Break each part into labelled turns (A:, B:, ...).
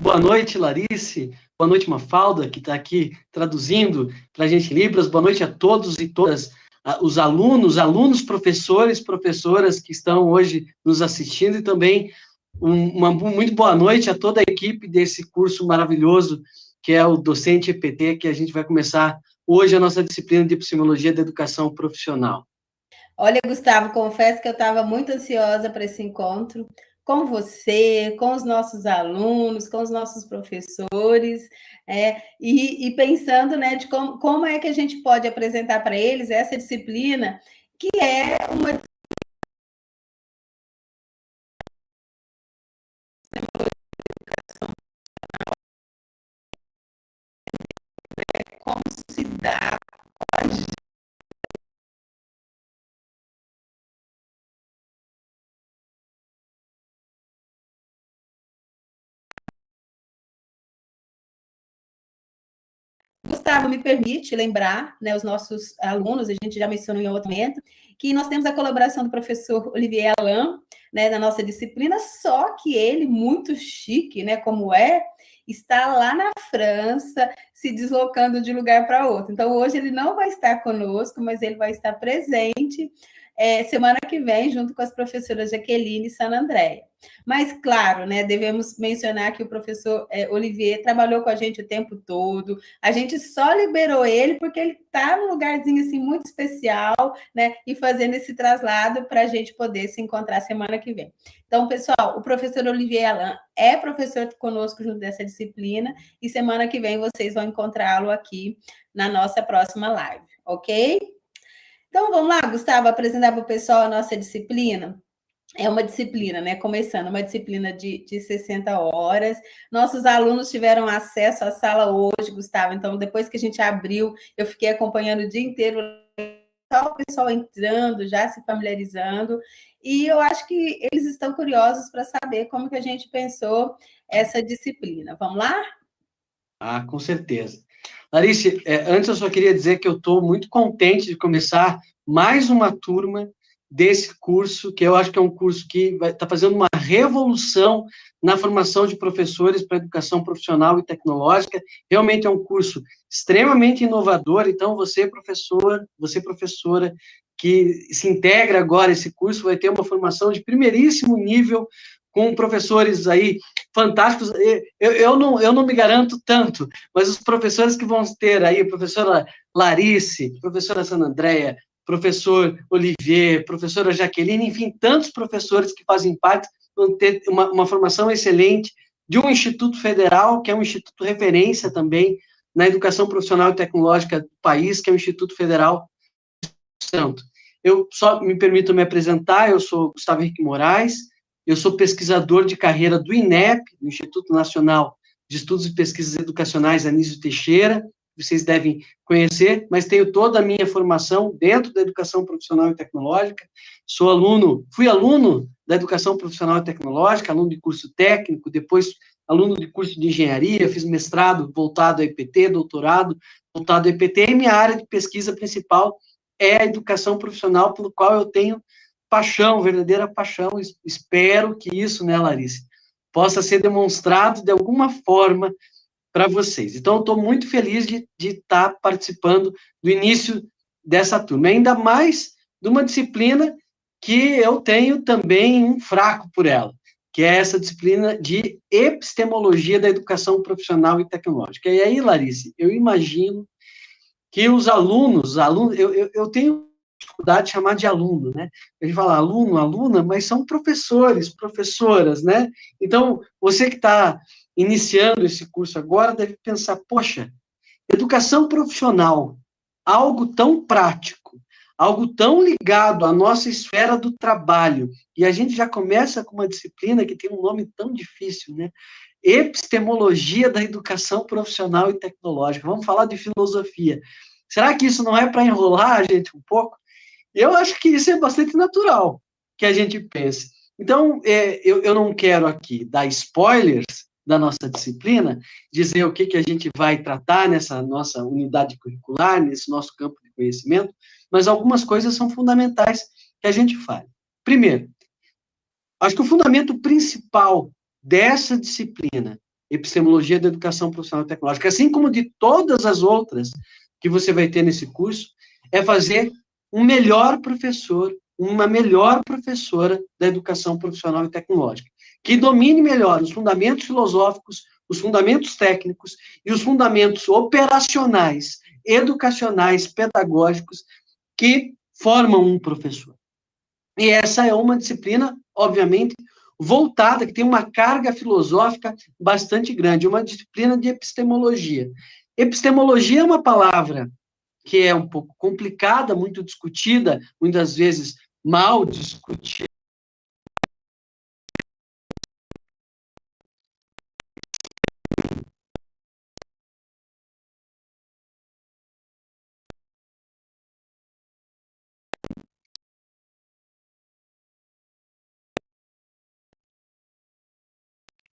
A: Boa noite, Larice. Boa noite, Mafalda, que está aqui traduzindo para a gente Libras. Boa noite a todos e todas os alunos, professores, professoras que estão hoje nos assistindo e também uma muito boa noite a toda a equipe desse curso maravilhoso que é o Docente EPT, que a gente vai começar hoje a nossa disciplina de Epistemologia da Educação Profissional.
B: Olha, Gustavo, confesso que eu estava muito ansiosa para esse encontro com você, com os nossos alunos, com os nossos professores, e pensando, né, de como é que a gente pode apresentar para eles essa disciplina, que é uma como se dá. Gustavo, me permite lembrar, né, os nossos alunos, a gente já mencionou em outro momento, que nós temos a colaboração do professor Olivier Alain, né, na nossa disciplina, só que ele, muito chique, né, como está lá na França, se deslocando de lugar para outro. Então, hoje ele não vai estar conosco, mas ele vai estar presente semana que vem, junto com as professoras Jaqueline e Sana Andréia. Mas, claro, né, devemos mencionar que o professor Olivier trabalhou com a gente o tempo todo, a gente só liberou ele porque ele está num lugarzinho assim muito especial, né, e fazendo esse traslado para a gente poder se encontrar semana que vem. Então, pessoal, o professor Olivier Alain é professor conosco junto dessa disciplina e semana que vem vocês vão encontrá-lo aqui na nossa próxima live, ok? Então, vamos lá, Gustavo, apresentar para o pessoal a nossa disciplina. É uma disciplina, né? Começando, uma disciplina de 60 horas. Nossos alunos tiveram acesso à sala hoje, Gustavo. Então, depois que a gente abriu, eu fiquei acompanhando o dia inteiro, só o pessoal entrando, já se familiarizando. E eu acho que eles estão curiosos para saber como que a gente pensou essa disciplina. Vamos lá?
A: Ah, com certeza. Larice, antes eu só queria dizer que eu estou muito contente de começar mais uma turma desse curso, que eu acho que é um curso que está fazendo uma revolução na formação de professores para educação profissional e tecnológica. Realmente é um curso extremamente inovador, então você, professor, você, professora, que se integra agora a esse curso, vai ter uma formação de primeiríssimo nível, com professores aí fantásticos. Eu não me garanto tanto, mas os professores que vão ter aí, professora Larice, professora Sana Andréia, professor Olivier, professora Jaqueline, enfim, tantos professores que fazem parte, vão ter uma formação excelente de um instituto federal, que é um instituto referência também na educação profissional e tecnológica do país, que é o Instituto Federal Santo. Eu só me permito me apresentar, eu sou Gustavo Henrique Moraes, eu sou pesquisador de carreira do INEP, do Instituto Nacional de Estudos e Pesquisas Educacionais Anísio Teixeira, vocês devem conhecer, mas tenho toda a minha formação dentro da educação profissional e tecnológica, fui aluno da educação profissional e tecnológica, aluno de curso técnico, depois aluno de curso de engenharia, fiz mestrado voltado a EPT, doutorado voltado a EPT, e minha área de pesquisa principal é a educação profissional, pelo qual eu tenho paixão, verdadeira paixão. Espero que isso, né, Larice, possa ser demonstrado de alguma forma para vocês. Então, eu estou muito feliz de estar participando do início dessa turma, ainda mais de uma disciplina que eu tenho também um fraco por ela, que é essa disciplina de epistemologia da educação profissional e tecnológica. E aí, Larice, eu imagino que os alunos, eu tenho dificuldade de chamar de aluno, né? A gente fala aluno, aluna, mas são professores, professoras, né? Então, você que está iniciando esse curso agora deve pensar, poxa, educação profissional, algo tão prático, algo tão ligado à nossa esfera do trabalho, e a gente já começa com uma disciplina que tem um nome tão difícil, né? Epistemologia da educação profissional e tecnológica. Vamos falar de filosofia. Será que isso não é para enrolar a gente um pouco? Eu acho que isso é bastante natural que a gente pense. Então, eu não quero aqui dar spoilers da nossa disciplina, dizer o que a gente vai tratar nessa nossa unidade curricular, nesse nosso campo de conhecimento, mas algumas coisas são fundamentais que a gente fale. Primeiro, acho que o fundamento principal dessa disciplina Epistemologia da Educação Profissional e Tecnológica, assim como de todas as outras que você vai ter nesse curso, é fazer um melhor professor, uma melhor professora da educação profissional e tecnológica, que domine melhor os fundamentos filosóficos, os fundamentos técnicos e os fundamentos operacionais, educacionais, pedagógicos, que formam um professor. E essa é uma disciplina, obviamente, voltada, que tem uma carga filosófica bastante grande, uma disciplina de epistemologia. Epistemologia é uma palavra que é um pouco complicada, muito discutida, muitas vezes mal discutida.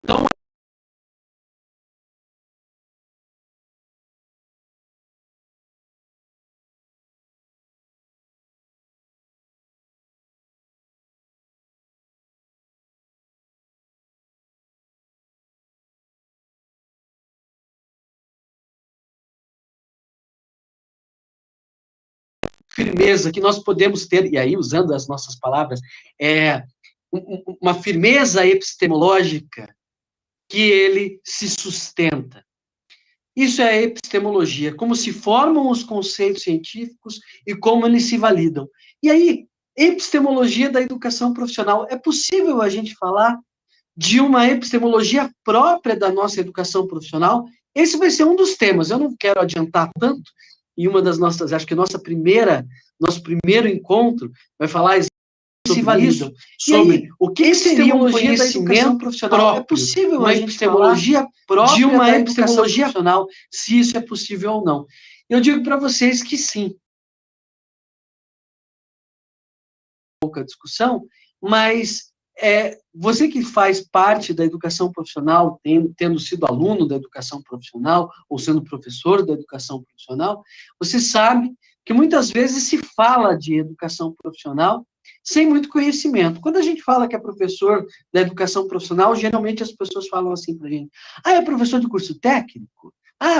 A: Então, firmeza que nós podemos ter, e aí, usando as nossas palavras, uma firmeza epistemológica que ele se sustenta. Isso é a epistemologia, como se formam os conceitos científicos e como eles se validam. E aí, epistemologia da educação profissional. É possível a gente falar de uma epistemologia própria da nossa educação profissional? Esse vai ser um dos temas. Eu não quero adiantar tanto, e uma das nossas, acho que nosso primeiro encontro vai falar sobre isso, sobre o que seria um conhecimento profissional próprio. É possível uma epistemologia própria de uma epistemologia profissional, se isso é possível ou não. Eu digo para vocês que sim. Pouca discussão, mas você que faz parte da educação profissional, tendo sido aluno da educação profissional, ou sendo professor da educação profissional, você sabe que muitas vezes se fala de educação profissional sem muito conhecimento. Quando a gente fala que é professor da educação profissional, geralmente as pessoas falam assim para a gente: é professor de curso técnico?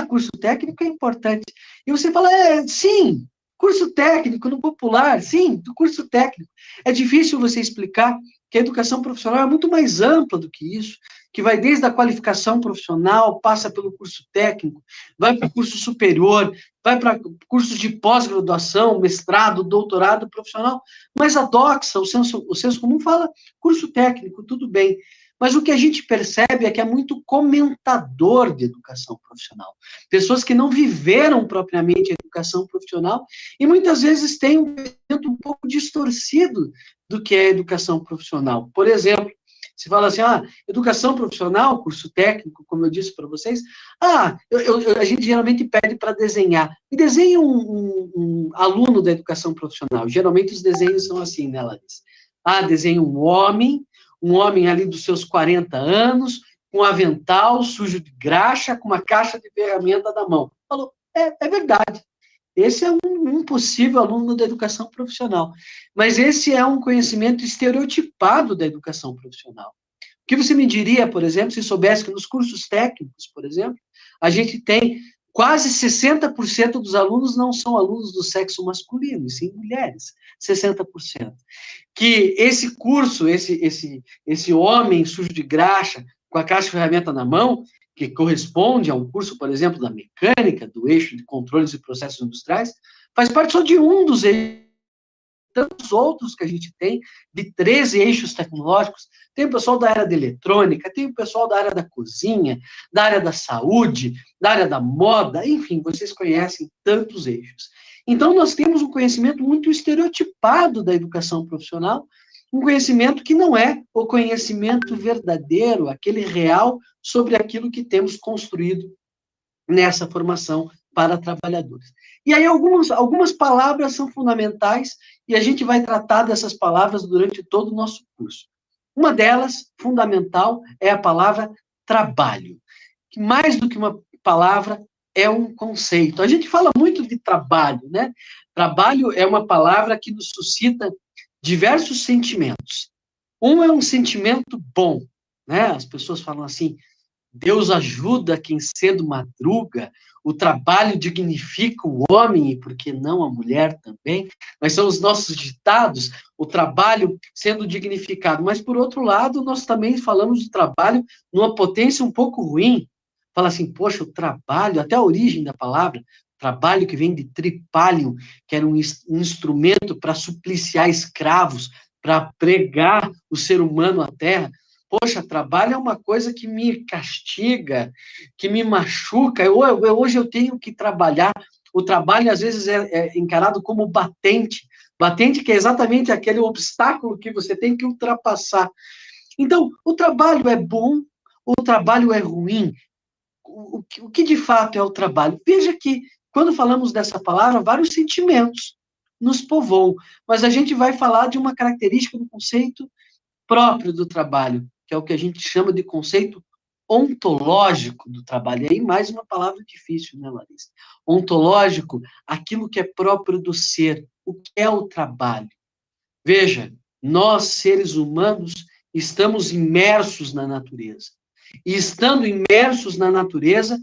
A: Curso técnico é importante. E você fala: sim, curso técnico, no popular, sim, do curso técnico. É difícil você explicar que a educação profissional é muito mais ampla do que isso, que vai desde a qualificação profissional, passa pelo curso técnico, vai para o curso superior, vai para cursos de pós-graduação, mestrado, doutorado profissional, mas a doxa, o senso comum fala curso técnico, tudo bem. Mas o que a gente percebe é que é muito comentador de educação profissional. Pessoas que não viveram propriamente a educação profissional e muitas vezes têm um pensamento um pouco distorcido do que é educação profissional. Por exemplo, se fala assim, educação profissional, curso técnico, como eu disse para vocês, a gente geralmente pede para desenhar. E desenhe um aluno da educação profissional. Geralmente os desenhos são assim, né, Larissa? Desenha um homem ali dos seus 40 anos, com um avental sujo de graxa, com uma caixa de ferramenta na mão. Falou, é verdade. Esse é um possível aluno da educação profissional. Mas esse é um conhecimento estereotipado da educação profissional. O que você me diria, por exemplo, se soubesse que nos cursos técnicos, por exemplo, a gente tem quase 60% dos alunos não são alunos do sexo masculino, e sim mulheres, 60%. Que esse curso, esse homem sujo de graxa, com a caixa de ferramenta na mão, que corresponde a um curso, por exemplo, da mecânica, do eixo de controles e processos industriais, faz parte só de um dos eixos, tantos outros que a gente tem, de 13 eixos tecnológicos. Tem o pessoal da área da eletrônica, tem o pessoal da área da cozinha, da área da saúde, da área da moda, enfim, vocês conhecem tantos eixos. Então, nós temos um conhecimento muito estereotipado da educação profissional, um conhecimento que não é o conhecimento verdadeiro, aquele real, sobre aquilo que temos construído nessa formação para trabalhadores. E aí algumas palavras são fundamentais e a gente vai tratar dessas palavras durante todo o nosso curso. Uma delas, fundamental, é a palavra trabalho, que mais do que uma palavra é um conceito. A gente fala muito de trabalho, né? Trabalho é uma palavra que nos suscita diversos sentimentos. Um é um sentimento bom, né? As pessoas falam assim, Deus ajuda quem cedo madruga, o trabalho dignifica o homem, e por que não a mulher também? Mas são os nossos ditados, o trabalho sendo dignificado. Mas, por outro lado, nós também falamos de trabalho numa potência um pouco ruim. Fala assim, poxa, o trabalho, até a origem da palavra, trabalho que vem de tripalium, que era um instrumento para supliciar escravos, para pregar o ser humano à terra. Poxa, trabalho é uma coisa que me castiga, que me machuca. Hoje eu tenho que trabalhar. O trabalho, às vezes, é encarado como batente. Batente que é exatamente aquele obstáculo que você tem que ultrapassar. Então, o trabalho é bom, o trabalho é ruim. O que de fato é o trabalho? Veja que, quando falamos dessa palavra, vários sentimentos nos povoam. Mas a gente vai falar de uma característica do conceito próprio do trabalho, que é o que a gente chama de conceito ontológico do trabalho. E aí, mais uma palavra difícil, né, Larissa? Ontológico, aquilo que é próprio do ser. O que é o trabalho? Veja, nós, seres humanos, estamos imersos na natureza. E estando imersos na natureza,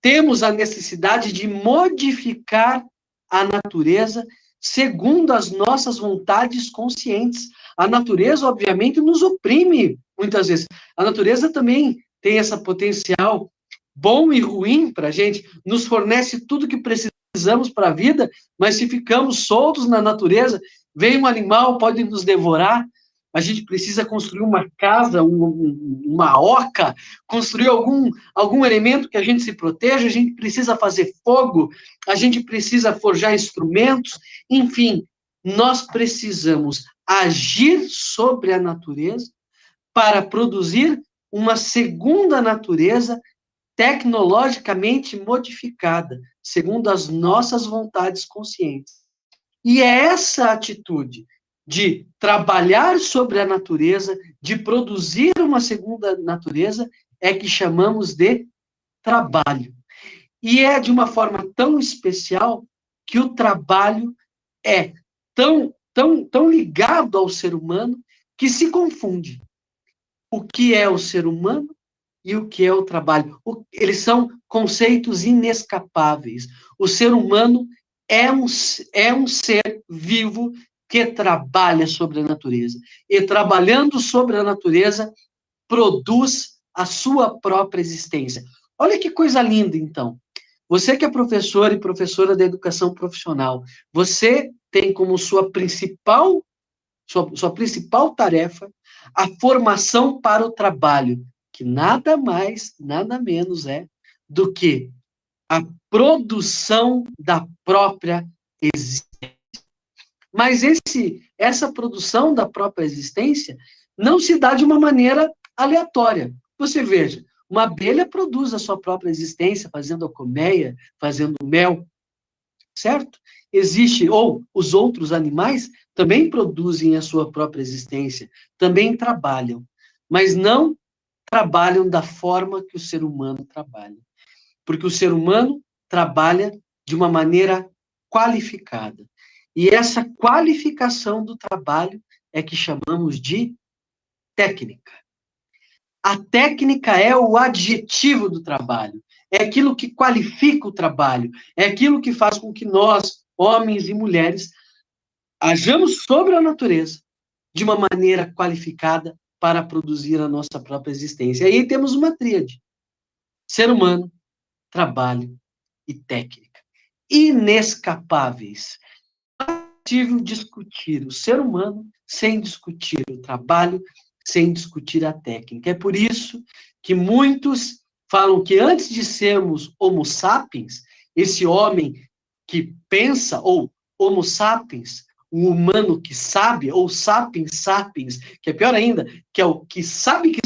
A: temos a necessidade de modificar a natureza segundo as nossas vontades conscientes. A natureza, obviamente, nos oprime muitas vezes. A natureza também tem essa potencial bom e ruim para a gente, nos fornece tudo que precisamos para a vida, mas se ficamos soltos na natureza, vem um animal, pode nos devorar. A gente precisa construir uma casa, uma oca, construir algum elemento que a gente se proteja, a gente precisa fazer fogo, a gente precisa forjar instrumentos, enfim, nós precisamos agir sobre a natureza para produzir uma segunda natureza tecnologicamente modificada, segundo as nossas vontades conscientes. E é essa atitude de trabalhar sobre a natureza, de produzir uma segunda natureza, é que chamamos de trabalho. E é de uma forma tão especial que o trabalho é tão ligado ao ser humano que se confunde. O que é o ser humano e o que é o trabalho? Eles são conceitos inescapáveis. O ser humano é um ser vivo que trabalha sobre a natureza. E trabalhando sobre a natureza, produz a sua própria existência. Olha que coisa linda, então. Você que é professor e professora da educação profissional, você tem como sua principal tarefa a formação para o trabalho, que nada mais, nada menos é do que a produção da própria existência. Mas essa produção da própria existência não se dá de uma maneira aleatória. Você veja, uma abelha produz a sua própria existência, fazendo a colmeia, fazendo mel, certo? Ou os outros animais também produzem a sua própria existência, também trabalham, mas não trabalham da forma que o ser humano trabalha. Porque o ser humano trabalha de uma maneira qualificada. E essa qualificação do trabalho é que chamamos de técnica. A técnica é o adjetivo do trabalho, é aquilo que qualifica o trabalho, é aquilo que faz com que nós, homens e mulheres, hajamos sobre a natureza de uma maneira qualificada para produzir a nossa própria existência. E aí temos uma tríade: ser humano, trabalho e técnica. Inescapáveis. Não é possível discutir o ser humano sem discutir o trabalho, sem discutir a técnica. É por isso que muitos falam que antes de sermos homo sapiens, esse homem que pensa, ou homo sapiens, o humano que sabe, ou sapiens sapiens, que é pior ainda, que é o que sabe,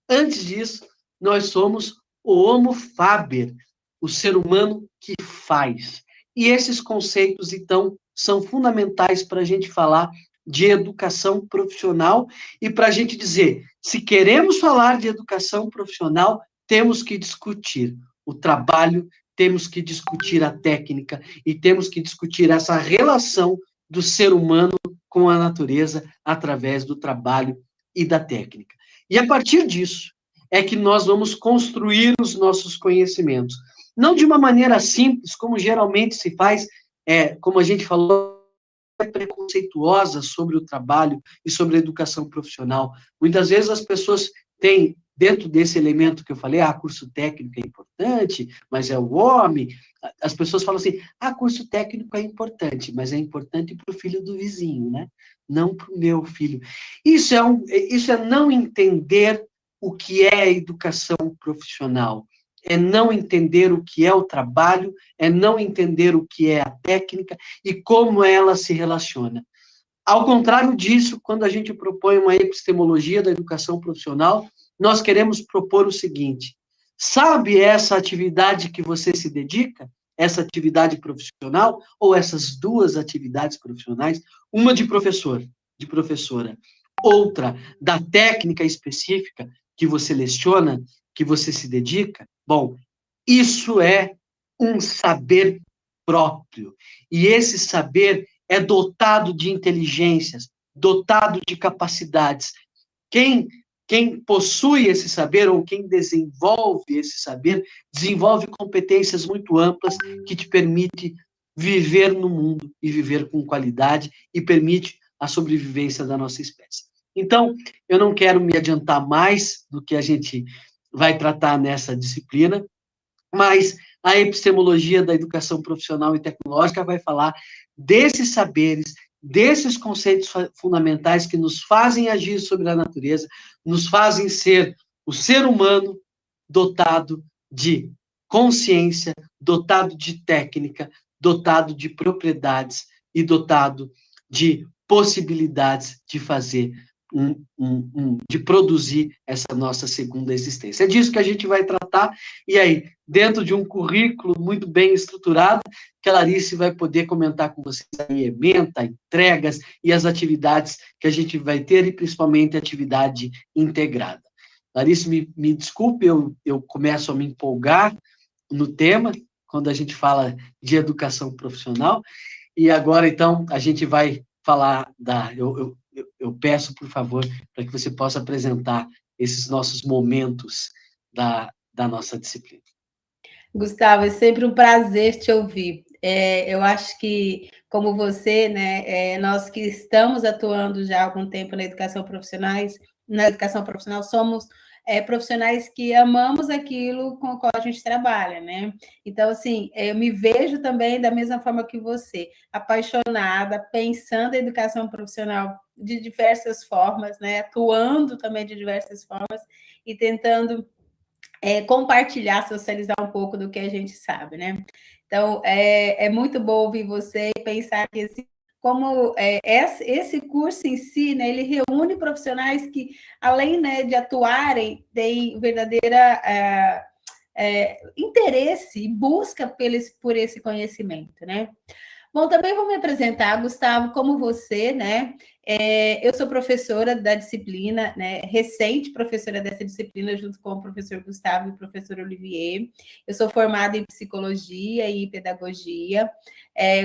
A: antes disso, nós somos o homo faber, o ser humano que faz. E esses conceitos, então, são fundamentais para a gente falar de educação profissional e para a gente dizer, se queremos falar de educação profissional, temos que discutir o trabalho, temos que discutir a técnica e temos que discutir essa relação do ser humano com a natureza através do trabalho e da técnica. E a partir disso, é que nós vamos construir os nossos conhecimentos. Não de uma maneira simples, como geralmente se faz, como a gente falou, preconceituosa sobre o trabalho e sobre a educação profissional. Muitas vezes as pessoas têm, dentro desse elemento que eu falei, curso técnico é importante, mas é o homem, as pessoas falam assim, curso técnico é importante, mas é importante para o filho do vizinho, né? Não para o meu filho. Isso é não entender o que é a educação profissional, é não entender o que é o trabalho, é não entender o que é a técnica e como ela se relaciona. Ao contrário disso, quando a gente propõe uma epistemologia da educação profissional, nós queremos propor o seguinte: sabe essa atividade que você se dedica? Essa atividade profissional, ou essas duas atividades profissionais, uma de professor, de professora, outra da técnica específica que você leciona, que você se dedica? Bom, isso é um saber próprio. E esse saber é dotado de inteligências, dotado de capacidades. Quem possui esse saber, ou quem desenvolve esse saber, desenvolve competências muito amplas que te permite viver no mundo e viver com qualidade e permite a sobrevivência da nossa espécie. Então, eu não quero me adiantar mais do que a gente vai tratar nessa disciplina, mas a epistemologia da educação profissional e tecnológica vai falar desses saberes, desses conceitos fundamentais que nos fazem agir sobre a natureza, nos fazem ser o ser humano dotado de consciência, dotado de técnica, dotado de propriedades e dotado de possibilidades de fazer de produzir essa nossa segunda existência. É disso que a gente vai tratar, e aí, dentro de um currículo muito bem estruturado, que a Larice vai poder comentar com vocês a ementa, entregas e as atividades que a gente vai ter, e principalmente a atividade integrada. Larice, me desculpe, eu começo a me empolgar no tema, quando a gente fala de educação profissional, e agora, então, a gente vai falar eu peço, por favor, para que você possa apresentar esses nossos momentos da nossa disciplina.
B: Gustavo, é sempre um prazer te ouvir. Eu acho que, como você, né, nós que estamos atuando já há algum tempo na educação profissional, somos profissionais que amamos aquilo com o qual a gente trabalha, né? Então, assim, eu me vejo também da mesma forma que você, apaixonada, pensando em educação profissional de diversas formas, né? Atuando também de diversas formas e tentando compartilhar, socializar um pouco do que a gente sabe, né? Então, é muito bom ouvir você e pensar que como esse curso em si, né, ele reúne profissionais que, além, né, de atuarem, têm verdadeira interesse e busca por esse conhecimento, né? Bom, também vou me apresentar, Gustavo, como você, né? Eu sou professora da disciplina, né? Recente professora dessa disciplina, junto com o professor Gustavo e o professor Olivier. Eu sou formada em psicologia e pedagogia.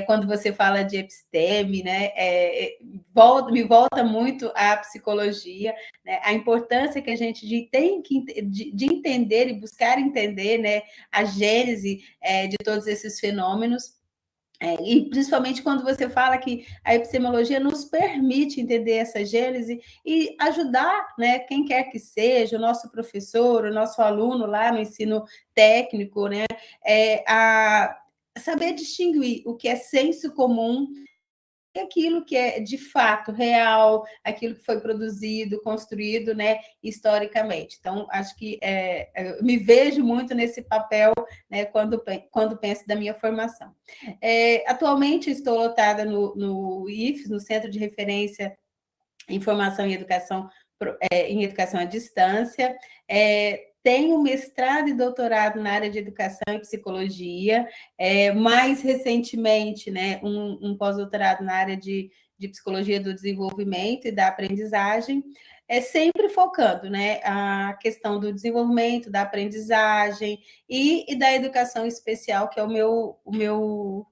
B: Quando você fala de episteme, né? Me volta muito à psicologia, né? A importância que a gente tem de entender e buscar entender, né? A gênese de todos esses fenômenos. E principalmente quando você fala que a epistemologia nos permite entender essa gênese e ajudar, né, quem quer que seja, o nosso professor, o nosso aluno lá no ensino técnico, né, a saber distinguir o que é senso comum e aquilo que é de fato real, aquilo que foi produzido, construído, né, historicamente. Então, acho que eu me vejo muito nesse papel, né, quando penso da minha formação. Atualmente estou lotada no IFES, no Centro de Referência em Formação e Educação em Educação à Distância. Tenho mestrado e doutorado na área de educação e psicologia, mais recentemente, né, um pós-doutorado na área de psicologia do desenvolvimento e da aprendizagem, sempre focando, né, a questão do desenvolvimento, da aprendizagem e da educação especial, que é o meu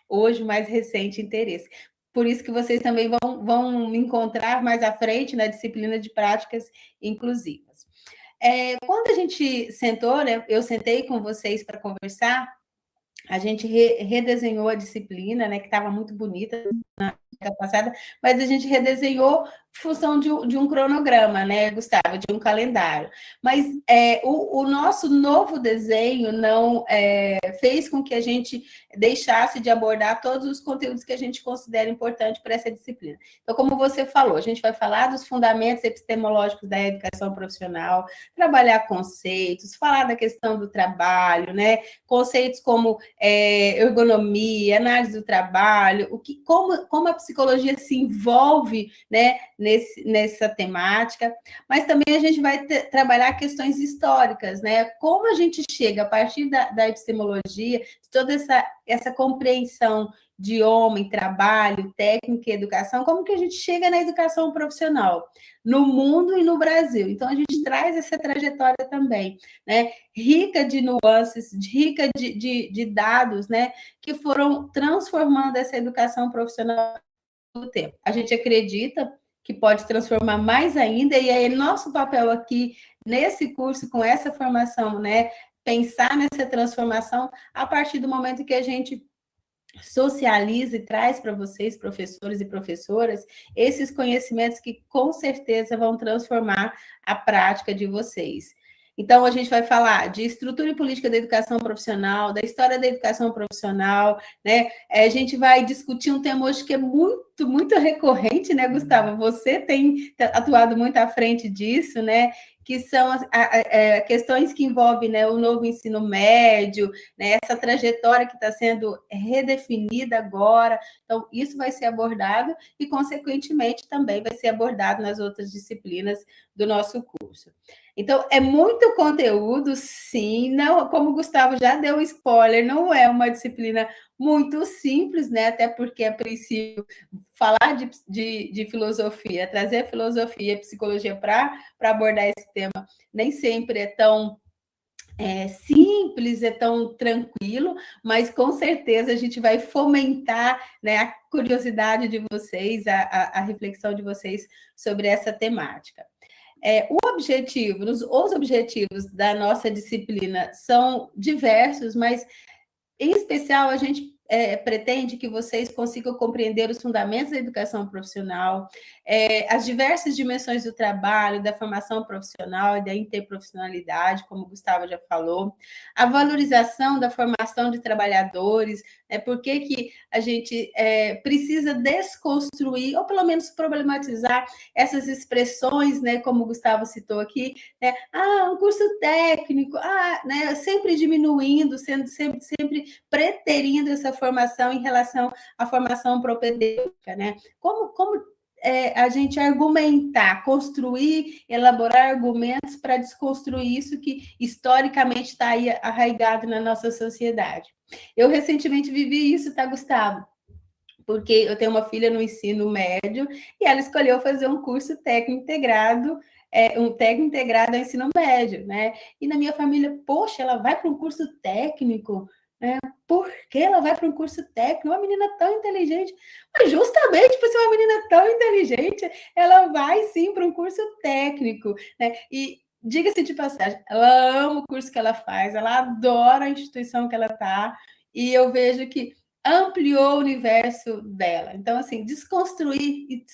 B: hoje mais recente interesse. Por isso que vocês também vão me encontrar mais à frente na disciplina de práticas inclusivas. Quando a gente sentou, né, eu sentei com vocês para conversar, a gente redesenhou a disciplina, né, que estava muito bonita na época passada, mas a gente redesenhou em função de um cronograma, né, Gustavo, de um calendário. Mas o nosso novo desenho não fez com que a gente deixasse de abordar todos os conteúdos que a gente considera importante para essa disciplina. Então, como você falou, a gente vai falar dos fundamentos epistemológicos da educação profissional, trabalhar conceitos, falar da questão do trabalho, né, conceitos como ergonomia, análise do trabalho, como a psicologia se envolve, né, nessa temática, mas também a gente vai trabalhar questões históricas, né? Como a gente chega a partir da epistemologia, toda essa compreensão de homem, trabalho, técnica e educação, como que a gente chega na educação profissional, no mundo e no Brasil. Então, a gente traz essa trajetória também, né? Rica de nuances, rica de dados, né? Que foram transformando essa educação profissional do tempo. A gente acredita que pode transformar mais ainda, e aí nosso papel aqui, nesse curso, com essa formação, né? Pensar nessa transformação a partir do momento que a gente socializa e traz para vocês, professores e professoras, esses conhecimentos que com certeza vão transformar a prática de vocês. Então, a gente vai falar de estrutura e política da educação profissional, da história da educação profissional, né? A gente vai discutir um tema hoje que é muito, muito recorrente, né, Gustavo? Você tem atuado muito à frente disso, né? Que são as questões que envolvem, né, o novo ensino médio, né, essa trajetória que está sendo redefinida agora. Então, isso vai ser abordado e, consequentemente, também vai ser abordado nas outras disciplinas do nosso curso. Então, é muito conteúdo, sim. Não, como o Gustavo já deu spoiler, não é uma disciplina muito simples, né? Até porque, a princípio, falar de filosofia, trazer filosofia e psicologia para abordar esse tema, nem sempre é tão simples, é tão tranquilo, mas com certeza a gente vai fomentar, né, a curiosidade de vocês, a reflexão de vocês sobre essa temática. Os objetivos da nossa disciplina são diversos, mas em especial a gente pretende que vocês consigam compreender os fundamentos da educação profissional, as diversas dimensões do trabalho, da formação profissional e da interprofissionalidade, como o Gustavo já falou, a valorização da formação de trabalhadores, por que a gente precisa desconstruir, ou pelo menos problematizar essas expressões, né, como o Gustavo citou aqui, né, um curso técnico, né, sempre diminuindo, sempre preterindo essa formação em relação à formação propedêutica, né? Como a gente argumentar, construir, elaborar argumentos para desconstruir isso que historicamente está aí arraigado na nossa sociedade. Eu recentemente vivi isso, tá, Gustavo? Porque eu tenho uma filha no ensino médio e ela escolheu fazer um curso técnico integrado, um técnico integrado ao ensino médio, né? E na minha família, poxa, ela vai para um curso técnico, né? Por que ela vai para um curso técnico? Uma menina tão inteligente. Mas justamente por ser uma menina tão inteligente, ela vai sim para um curso técnico, né? E diga-se de passagem, ela ama o curso que ela faz, ela adora a instituição que ela está, e eu vejo que ampliou o universo dela. Então, assim, desconstruir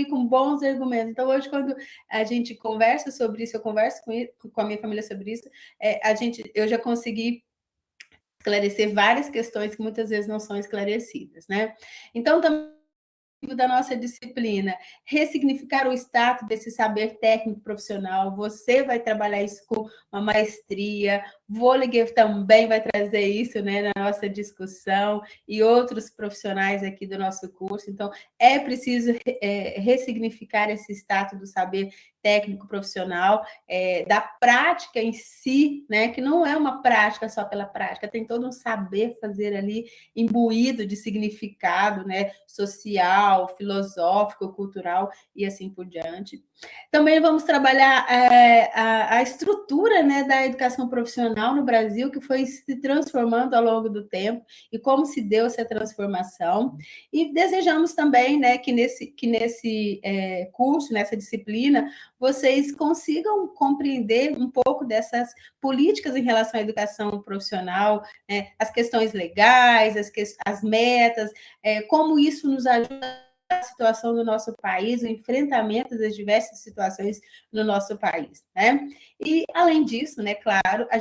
B: com bons argumentos. Então, hoje, quando a gente conversa sobre isso, eu converso com a minha família sobre isso, eu já consegui esclarecer várias questões que muitas vezes não são esclarecidas, né? Então, também da nossa disciplina, ressignificar o status desse saber técnico profissional. Você vai trabalhar isso com uma maestria, Völliger também vai trazer isso, né, na nossa discussão, e outros profissionais aqui do nosso curso. Então, é preciso ressignificar esse status do saber técnico profissional, da prática em si, né, que não é uma prática só pela prática, tem todo um saber fazer ali imbuído de significado, né, social, filosófico, cultural e assim por diante. Também vamos trabalhar a estrutura, né, da educação profissional, educacional no Brasil que foi se transformando ao longo do tempo e como se deu essa transformação. E desejamos também, né, que nesse curso, nessa disciplina, vocês consigam compreender um pouco dessas políticas em relação à educação profissional, né, as questões legais, as metas, como isso nos ajuda a situação do nosso país, o enfrentamento das diversas situações no nosso país, né? E, além disso, né, claro, a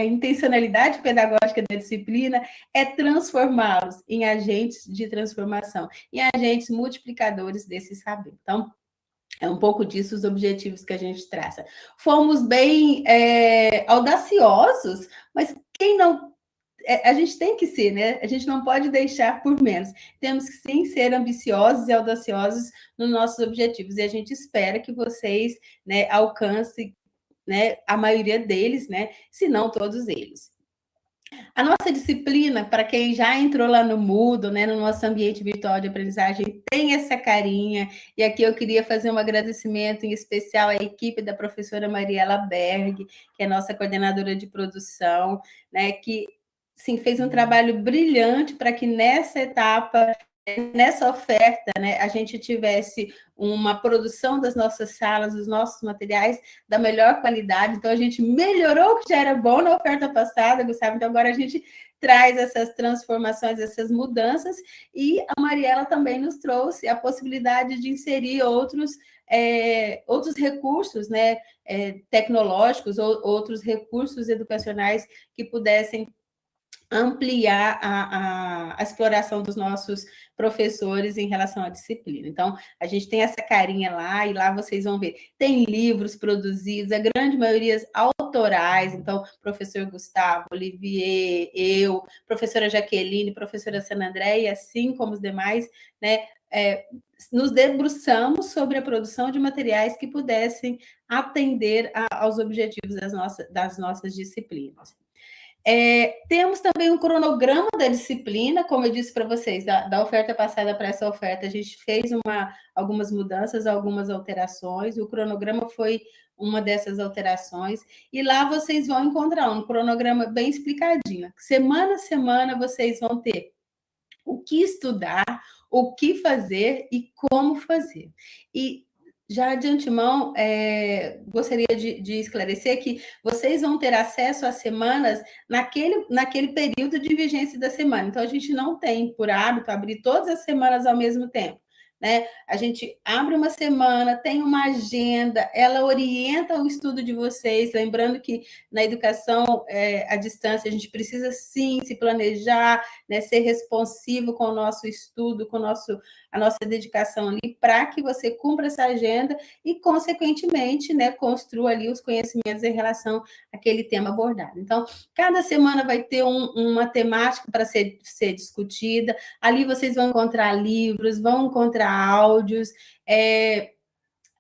B: intencionalidade pedagógica da disciplina é transformá-los em agentes de transformação, em agentes multiplicadores desse saber. Então, é um pouco disso os objetivos que a gente traça. Fomos bem audaciosos, mas quem não... A gente tem que ser, né? A gente não pode deixar por menos. Temos que, sim, ser ambiciosos e audaciosos nos nossos objetivos. E a gente espera que vocês, né, alcancem, né, a maioria deles, né? Se não todos eles. A nossa disciplina, para quem já entrou lá no Moodle, né, no nosso ambiente virtual de aprendizagem, tem essa carinha. E aqui eu queria fazer um agradecimento em especial à equipe da professora Mariela Berg, que é nossa coordenadora de produção, né, que, sim, fez um trabalho brilhante para que nessa etapa, nessa oferta, né, a gente tivesse uma produção das nossas salas, dos nossos materiais da melhor qualidade. Então, a gente melhorou o que já era bom na oferta passada, Gustavo. Então, agora a gente traz essas transformações, essas mudanças, e a Mariela também nos trouxe a possibilidade de inserir outros recursos, né, tecnológicos, ou outros recursos educacionais que pudessem ampliar a exploração dos nossos professores em relação à disciplina. Então, a gente tem essa carinha lá, e lá vocês vão ver, tem livros produzidos, a grande maioria autorais. Então, professor Gustavo, Olivier, eu, professora Jaqueline, professora San André, e assim como os demais, né, nos debruçamos sobre a produção de materiais que pudessem atender aos objetivos das nossas disciplinas. Temos também um cronograma da disciplina, como eu disse para vocês, da oferta passada para essa oferta, a gente fez algumas mudanças, algumas alterações. O cronograma foi uma dessas alterações, e lá vocês vão encontrar um cronograma bem explicadinho. Semana a semana vocês vão ter o que estudar, o que fazer e como fazer. E já de antemão, gostaria de esclarecer que vocês vão ter acesso às semanas naquele período de vigência da semana. Então, a gente não tem por hábito abrir todas as semanas ao mesmo tempo, né? A gente abre uma semana, tem uma agenda, ela orienta o estudo de vocês, lembrando que na educação à distância a gente precisa sim se planejar, né, ser responsivo com o nosso estudo, com a nossa dedicação ali, para que você cumpra essa agenda e, consequentemente, né, construa ali os conhecimentos em relação àquele tema abordado. Então, cada semana vai ter uma temática para ser discutida. Ali vocês vão encontrar livros, vão encontrar áudios.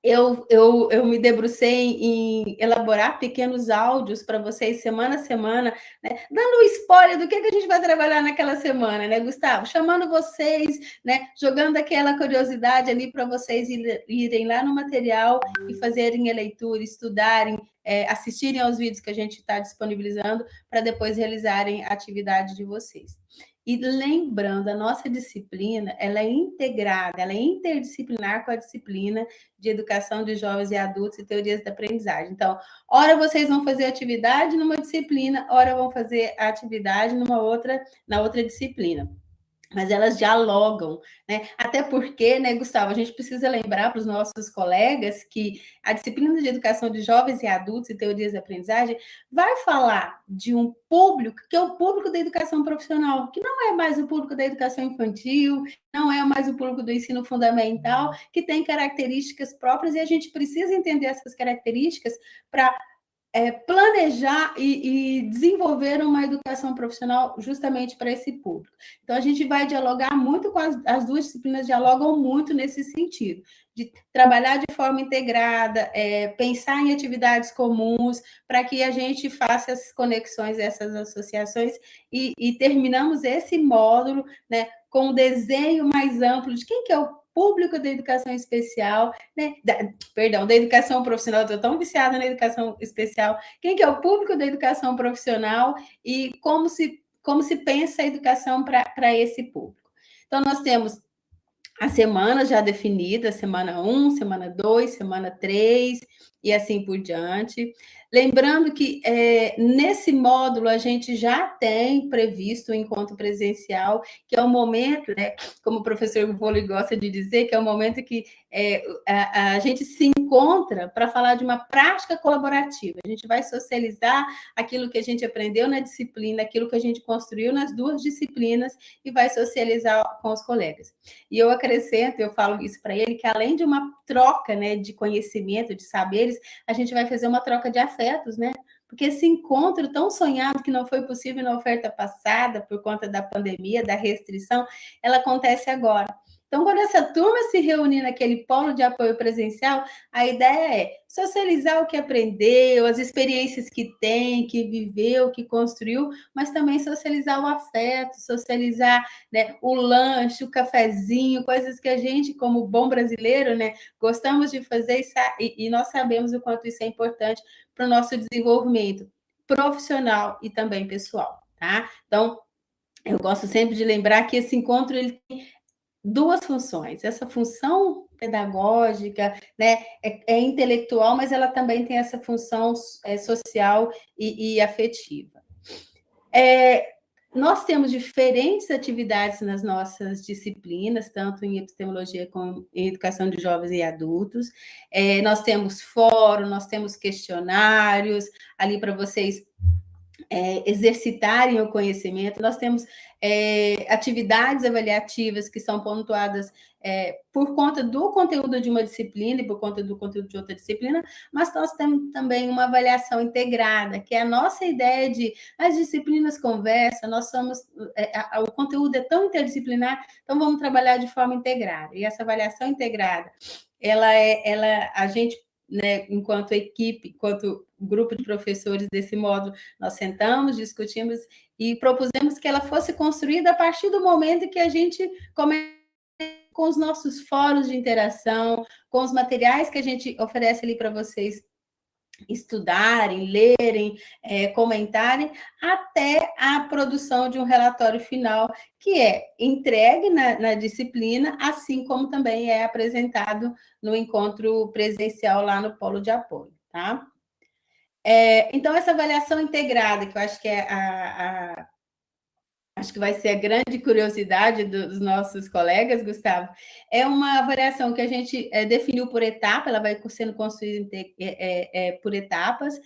B: Eu me debrucei em elaborar pequenos áudios para vocês semana a semana, né, dando um spoiler do que a gente vai trabalhar naquela semana, né, Gustavo? Chamando vocês, né, jogando aquela curiosidade ali para vocês irem lá no material e fazerem a leitura, estudarem, assistirem aos vídeos que a gente está disponibilizando para depois realizarem a atividade de vocês. E lembrando, a nossa disciplina, ela é integrada, ela é interdisciplinar com a disciplina de educação de jovens e adultos e teorias da aprendizagem. Então, ora vocês vão fazer atividade numa disciplina, ora vão fazer a atividade na outra disciplina. Mas elas dialogam, né? Até porque, né, Gustavo, a gente precisa lembrar para os nossos colegas que a disciplina de educação de jovens e adultos e teorias de aprendizagem vai falar de um público que é o público da educação profissional, que não é mais o público da educação infantil, não é mais o público do ensino fundamental, que tem características próprias, e a gente precisa entender essas características para planejar e desenvolver uma educação profissional justamente para esse público. Então, a gente vai dialogar muito com as duas disciplinas, dialogam muito nesse sentido, de trabalhar de forma integrada, pensar em atividades comuns, para que a gente faça essas conexões, essas associações, e terminamos esse módulo, né, com um desenho mais amplo de quem que é o público da educação especial, né? Da educação profissional, estou tão viciada na educação especial. Quem que é o público da educação profissional e como se pensa a educação para esse público. Então, nós temos a semana já definida, semana 1, semana 2, semana 3, e assim por diante. Lembrando que nesse módulo a gente já tem previsto o encontro presencial, que é o momento, né, como o professor Vôlei gosta de dizer, que é o momento que a gente se encontra para falar de uma prática colaborativa. A gente vai socializar aquilo que a gente aprendeu na disciplina, aquilo que a gente construiu nas duas disciplinas e vai socializar com os colegas. E eu acrescento, eu falo isso para ele, que além de uma troca, né, de conhecimento, de saberes, a gente vai fazer uma troca de afetos, né? Porque esse encontro tão sonhado que não foi possível na oferta passada por conta da pandemia, da restrição, ela acontece agora. Então, quando essa turma se reúne naquele polo de apoio presencial, a ideia é socializar o que aprendeu, as experiências que tem, que viveu, que construiu, mas também socializar o afeto, socializar, né, o lanche, o cafezinho, coisas que a gente, como bom brasileiro, né, gostamos de fazer e nós sabemos o quanto isso é importante para o nosso desenvolvimento profissional e também pessoal, tá? Então, eu gosto sempre de lembrar que esse encontro ele tem duas funções. Essa função pedagógica, né, é intelectual, mas ela também tem essa função social e afetiva. Nós temos diferentes atividades nas nossas disciplinas, tanto em epistemologia como em educação de jovens e adultos. Nós temos fórum, nós temos questionários ali para vocês exercitarem o conhecimento. Nós temos atividades avaliativas que são pontuadas por conta do conteúdo de uma disciplina e por conta do conteúdo de outra disciplina, mas nós temos também uma avaliação integrada, que é a nossa ideia de as disciplinas conversam, nós somos, o conteúdo é tão interdisciplinar, então vamos trabalhar de forma integrada. E essa avaliação integrada, a gente, né, enquanto equipe, enquanto grupo de professores desse módulo, nós sentamos, discutimos e propusemos que ela fosse construída a partir do momento que a gente começa com os nossos fóruns de interação, com os materiais que a gente oferece ali para vocês estudarem, lerem, comentarem, até a produção de um relatório final, que é entregue na disciplina, assim como também é apresentado no encontro presencial lá no Polo de Apoio, tá? Então, essa avaliação integrada, que eu acho que acho que vai ser a grande curiosidade dos nossos colegas, Gustavo, é uma avaliação que a gente definiu por etapa, ela vai sendo construída por etapas.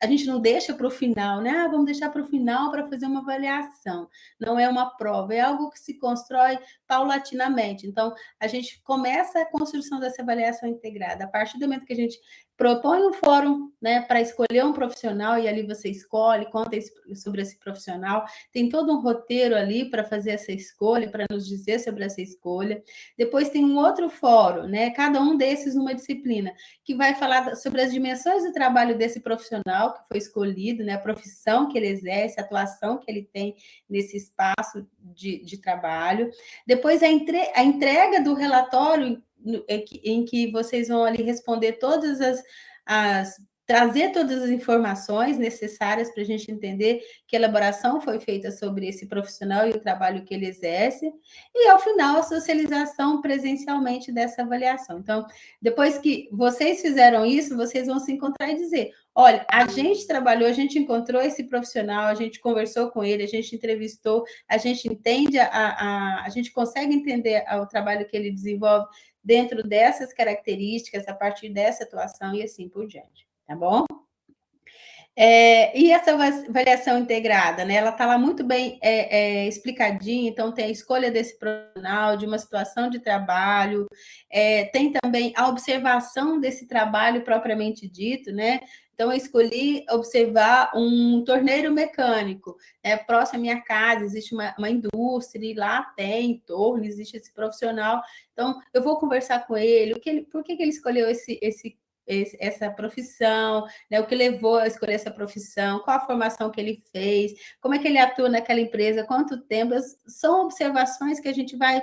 B: A gente não deixa para o final, né? Vamos deixar para o final para fazer uma avaliação. Não é uma prova, é algo que se constrói paulatinamente. Então, a gente começa a construção dessa avaliação integrada. A partir do momento que a gente propõe um fórum, né, para escolher um profissional, e ali você escolhe, conta sobre esse profissional, tem todo um roteiro ali para fazer essa escolha, para nos dizer sobre essa escolha. Depois tem um outro fórum, né, cada um desses numa disciplina, que vai falar sobre as dimensões do trabalho desse profissional que foi escolhido, né, a profissão que ele exerce, a atuação que ele tem nesse espaço de trabalho. Depois a entrega do relatório em que vocês vão ali responder todas trazer todas as informações necessárias para a gente entender que elaboração foi feita sobre esse profissional e o trabalho que ele exerce, e ao final a socialização presencialmente dessa avaliação. Então, depois que vocês fizeram isso, vocês vão se encontrar e dizer: olha, a gente trabalhou, a gente encontrou esse profissional, a gente conversou com ele, a gente entrevistou, a gente entende, a gente consegue entender o trabalho que ele desenvolve dentro dessas características, a partir dessa atuação e assim por diante, tá bom? E essa avaliação integrada, né? Ela está lá muito bem explicadinha, então tem a escolha desse profissional, de uma situação de trabalho, tem também a observação desse trabalho propriamente dito, né? Então, eu escolhi observar um torneiro mecânico, né? Próximo à minha casa existe uma indústria, e lá tem, em torno, existe esse profissional. Então, eu vou conversar com ele, por que ele escolheu esse essa profissão, né? O que levou a escolher essa profissão, qual a formação que ele fez, como é que ele atua naquela empresa, quanto tempo. São observações que a gente vai,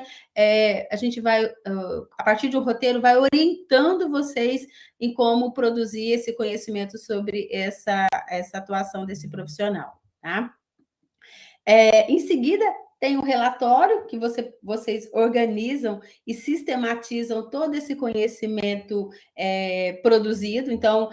B: a partir de um roteiro, vai orientando vocês em como produzir esse conhecimento sobre essa atuação desse profissional, tá? Em seguida, tem um relatório que vocês organizam e sistematizam todo esse conhecimento produzido. Então,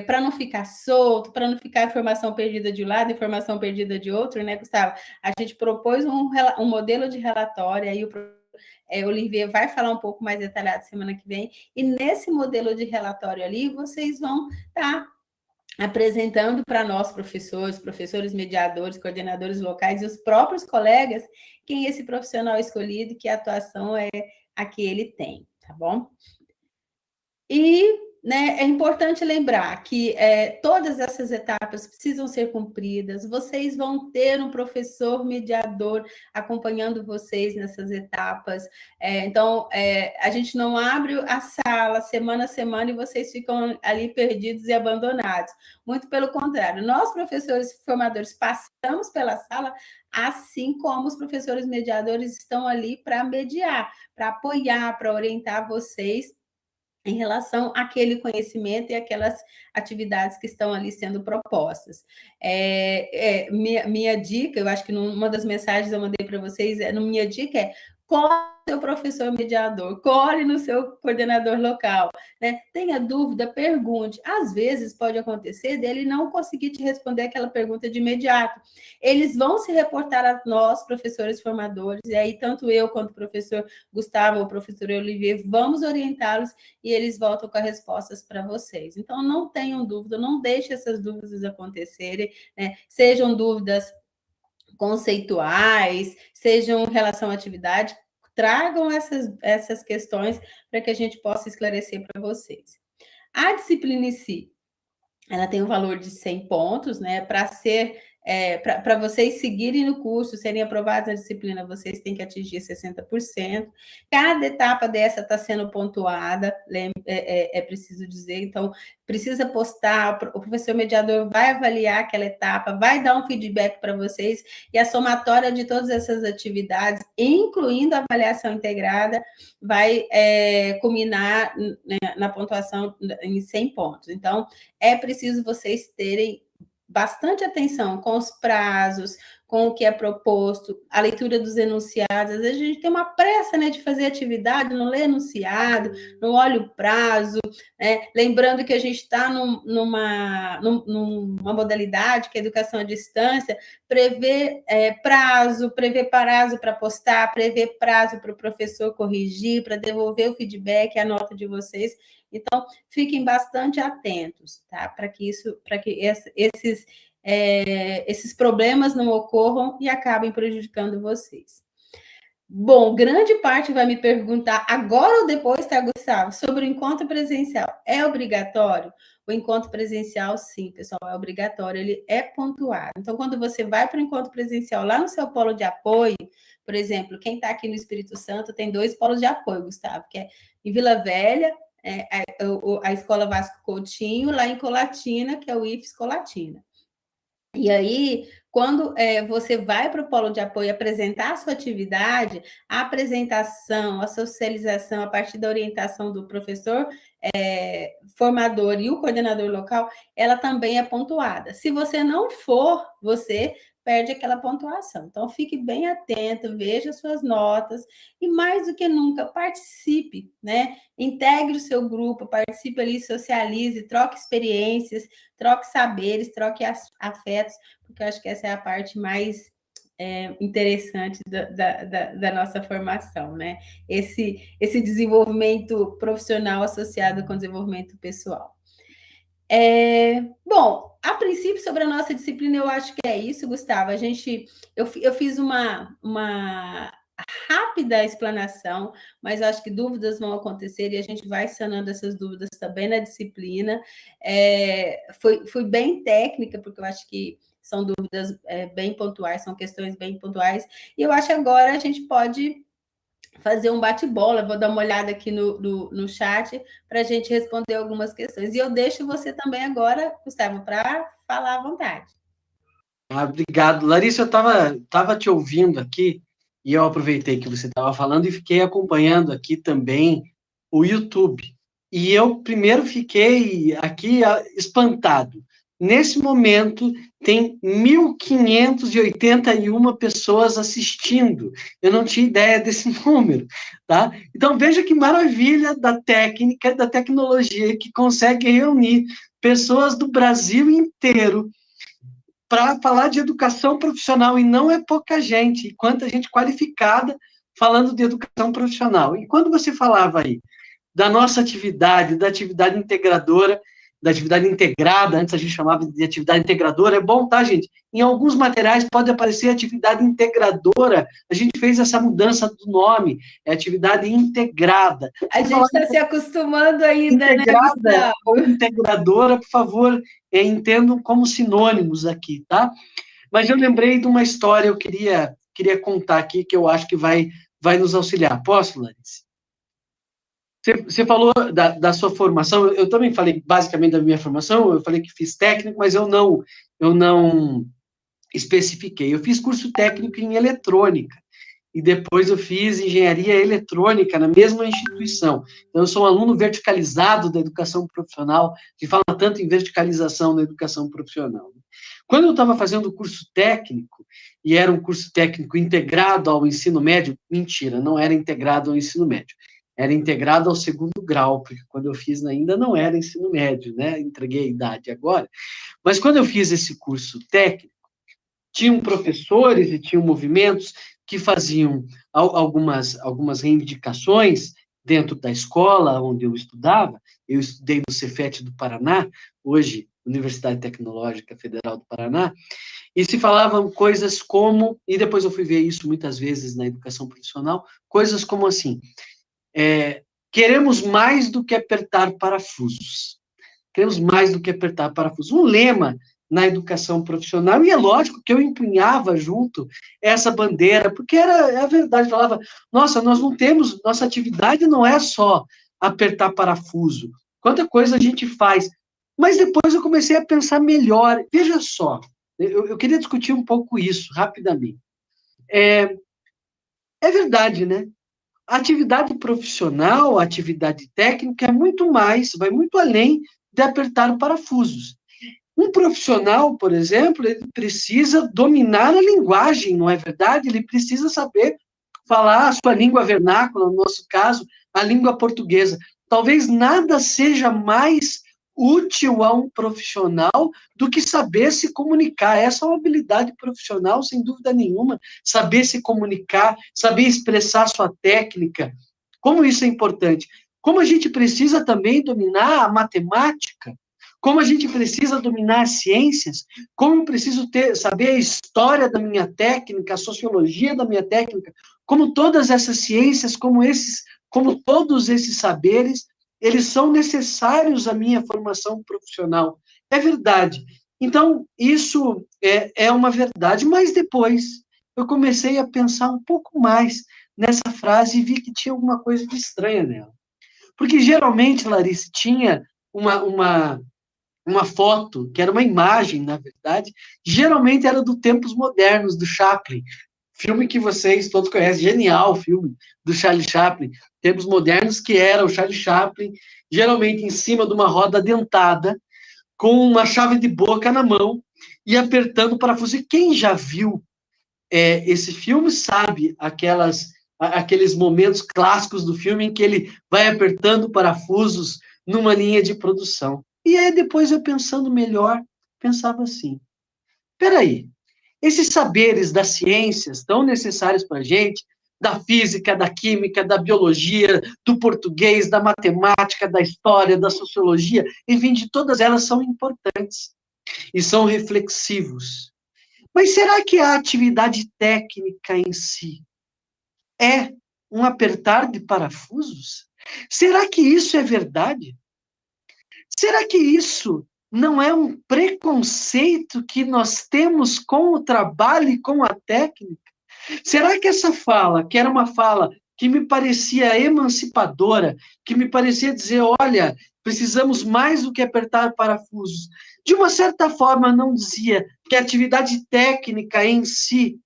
B: para não ficar solto, para não ficar informação perdida de um lado, informação perdida de outro, né, Gustavo? A gente propôs um modelo de relatório, aí o Olivier vai falar um pouco mais detalhado semana que vem, e nesse modelo de relatório ali, vocês vão estar apresentando para nós, professores mediadores, coordenadores locais e os próprios colegas, quem é esse profissional escolhido, que atuação é a que ele tem, tá bom? E, né, é importante lembrar que todas essas etapas precisam ser cumpridas. Vocês vão ter um professor mediador acompanhando vocês nessas etapas. Então, a gente não abre a sala semana a semana e vocês ficam ali perdidos e abandonados. Muito pelo contrário, nós, professores formadores, passamos pela sala, assim como os professores mediadores estão ali para mediar, para apoiar, para orientar vocês em relação àquele conhecimento e aquelas atividades que estão ali sendo propostas. Minha dica, eu acho que numa das mensagens eu mandei para vocês, minha dica é: colhe no seu professor mediador, colhe no seu coordenador local, né? Tenha dúvida, pergunte. Às vezes pode acontecer dele não conseguir te responder aquela pergunta de imediato. Eles vão se reportar a nós, professores formadores, e aí tanto eu quanto o professor Gustavo ou o professor Olivier vamos orientá-los e eles voltam com as respostas para vocês. Então, não tenham dúvida, não deixe essas dúvidas acontecerem, né? Sejam dúvidas conceituais, sejam em relação à atividade, tragam essas questões para que a gente possa esclarecer para vocês. A disciplina em si, ela tem um valor de 100 pontos, né? Para vocês seguirem no curso, serem aprovados na disciplina, vocês têm que atingir 60%. Cada etapa dessa está sendo pontuada, é preciso dizer. Então, precisa postar, o professor mediador vai avaliar aquela etapa, vai dar um feedback para vocês, e a somatória de todas essas atividades, incluindo a avaliação integrada, vai culminar, né, na pontuação em 100 pontos. Então, é preciso vocês terem bastante atenção com os prazos, com o que é proposto, a leitura dos enunciados. Às vezes a gente tem uma pressa, né, de fazer atividade, não lê enunciado, não olha o prazo, né? Lembrando que a gente está numa modalidade que é educação à distância, prevê prazo para postar, prevê prazo para o professor corrigir, para devolver o feedback, a nota de vocês. Então, fiquem bastante atentos, tá? Para que esses problemas não ocorram e acabem prejudicando vocês. Bom, grande parte vai me perguntar agora ou depois, tá, Gustavo? Sobre o encontro presencial. É obrigatório? O encontro presencial, sim, pessoal, é obrigatório, ele é pontuado. Então, quando você vai para o encontro presencial lá no seu polo de apoio, por exemplo, quem está aqui no Espírito Santo tem 2 polos de apoio, Gustavo, que é em Vila Velha, a Escola Vasco Coutinho, lá em Colatina, que é o IFES Colatina. E aí, quando você vai para o polo de apoio apresentar a sua atividade, a apresentação, a socialização, a partir da orientação do professor formador e o coordenador local, ela também é pontuada. Se você não for, você perde aquela pontuação. Então, fique bem atento, veja suas notas e, mais do que nunca, participe, né? Integre o seu grupo, participe ali, socialize, troque experiências, troque saberes, troque afetos, porque eu acho que essa é a parte mais interessante da nossa formação, né? Esse desenvolvimento profissional associado com desenvolvimento pessoal. Bom, a princípio, sobre a nossa disciplina, eu acho que é isso, Gustavo. Eu fiz uma rápida explanação, mas acho que dúvidas vão acontecer e a gente vai sanando essas dúvidas também na disciplina. Foi bem técnica, porque eu acho que são dúvidas bem pontuais, são questões bem pontuais, e eu acho que agora a gente pode fazer um bate-bola, vou dar uma olhada aqui no chat para a gente responder algumas questões. E eu deixo você também agora, Gustavo, para falar à vontade.
A: Obrigado. Larissa, eu estava te ouvindo aqui, e eu aproveitei que você estava falando e fiquei acompanhando aqui também o YouTube. E eu primeiro fiquei aqui espantado. Nesse momento, tem 1.581 pessoas assistindo. Eu não tinha ideia desse número, tá? Então, veja que maravilha da técnica, da tecnologia, que consegue reunir pessoas do Brasil inteiro para falar de educação profissional, e não é pouca gente, quanta gente qualificada falando de educação profissional. E quando você falava aí da nossa atividade, da atividade integradora, da atividade integrada, antes a gente chamava de atividade integradora, é bom, tá, gente? Em alguns materiais pode aparecer atividade integradora, a gente fez essa mudança do nome, é atividade integrada.
B: A gente está se acostumando ainda,
A: integrada,
B: né,
A: ou integradora, por favor, entendam como sinônimos aqui, tá? Mas eu lembrei de uma história, eu queria contar aqui, que eu acho que vai nos auxiliar. Posso, Larissa? Você falou da sua formação, eu também falei basicamente da minha formação, eu falei que fiz técnico, mas eu não especifiquei. Eu fiz curso técnico em eletrônica, e depois eu fiz engenharia eletrônica na mesma instituição. Então, eu sou um aluno verticalizado da educação profissional, que fala tanto em verticalização da educação profissional. Quando eu estava fazendo o curso técnico, e era um curso técnico integrado ao ensino médio, mentira, não era integrado ao ensino médio, era integrado ao segundo grau, porque quando eu fiz ainda não era ensino médio, né? Entreguei a idade agora. Mas quando eu fiz esse curso técnico, tinham professores e tinham movimentos que faziam algumas reivindicações dentro da escola onde eu estudava. Eu estudei no Cefet do Paraná, hoje Universidade Tecnológica Federal do Paraná, e se falavam coisas como, e depois eu fui ver isso muitas vezes na educação profissional, coisas como assim, queremos mais do que apertar parafusos. Queremos mais do que apertar parafusos. Um lema na educação profissional, e é lógico que eu empunhava junto essa bandeira, porque era a verdade, falava, nossa, nós não temos, nossa atividade não é só apertar parafuso, quanta coisa a gente faz, mas depois eu comecei a pensar melhor, veja só, eu queria discutir um pouco isso, rapidamente. É verdade, né? A atividade profissional, a atividade técnica é muito mais, vai muito além de apertar parafusos. Um profissional, por exemplo, ele precisa dominar a linguagem, não é verdade? Ele precisa saber falar a sua língua vernácula, no nosso caso, a língua portuguesa. Talvez nada seja mais útil a um profissional do que saber se comunicar. Essa é uma habilidade profissional, sem dúvida nenhuma. Saber se comunicar, saber expressar sua técnica. Como isso é importante. Como a gente precisa também dominar a matemática, como a gente precisa dominar as ciências, como eu preciso saber a história da minha técnica, a sociologia da minha técnica, como todas essas ciências, como todos esses saberes, eles são necessários à minha formação profissional. É verdade. Então, isso é uma verdade, mas depois eu comecei a pensar um pouco mais nessa frase e vi que tinha alguma coisa de estranha nela. Porque, geralmente, Larissa, tinha uma foto, que era uma imagem, na verdade, geralmente era do Tempos Modernos, do Chaplin, filme que vocês todos conhecem, genial filme, do Charlie Chaplin, Tempos Modernos, que era o Charlie Chaplin, geralmente em cima de uma roda dentada, com uma chave de boca na mão, e apertando o parafuso. E quem já viu esse filme sabe aqueles momentos clássicos do filme em que ele vai apertando parafusos numa linha de produção. E aí, depois eu pensando melhor, pensava assim, peraí, esses saberes das ciências tão necessários para a gente, da física, da química, da biologia, do português, da matemática, da história, da sociologia, enfim, de todas elas são importantes e são reflexivos. Mas será que a atividade técnica em si é um apertar de parafusos? Será que isso é verdade? Será que isso não é um preconceito que nós temos com o trabalho e com a técnica? Será que essa fala, que era uma fala que me parecia emancipadora, que me parecia dizer, olha, precisamos mais do que apertar parafusos. De uma certa forma, não dizia que a atividade técnica em si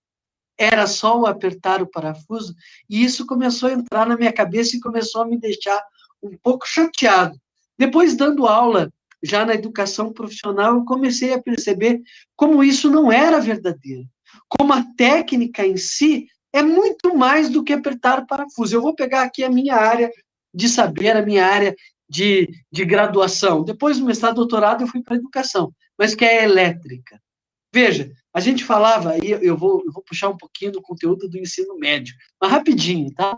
A: era só o apertar o parafuso, e isso começou a entrar na minha cabeça e começou a me deixar um pouco chateado. Depois, dando aula, já na educação profissional, eu comecei a perceber como isso não era verdadeiro, como a técnica em si é muito mais do que apertar parafuso. Eu vou pegar aqui a minha área de saber, a minha área de graduação. Depois do mestrado, doutorado, eu fui para a educação, mas que é a elétrica. Veja, a gente falava, aí eu vou puxar um pouquinho do conteúdo do ensino médio, mas rapidinho, tá?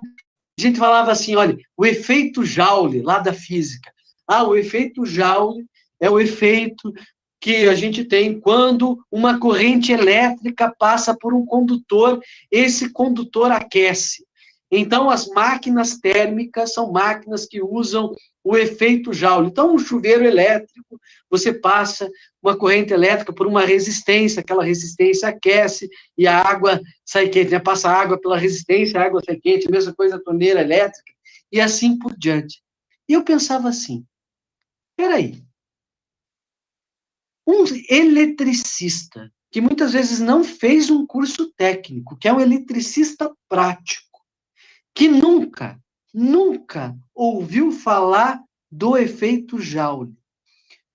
A: A gente falava assim, olha, o efeito Joule, lá da física. Ah, o efeito Joule é o efeito que a gente tem quando uma corrente elétrica passa por um condutor, esse condutor aquece. Então, as máquinas térmicas são máquinas que usam o efeito Joule. Então, um chuveiro elétrico, você passa uma corrente elétrica por uma resistência, aquela resistência aquece e a água sai quente, né? Passa água pela resistência, a água sai quente, a mesma coisa a torneira elétrica, e assim por diante. E eu pensava assim, peraí, um eletricista, que muitas vezes não fez um curso técnico, que é um eletricista prático, que nunca ouviu falar do efeito Joule.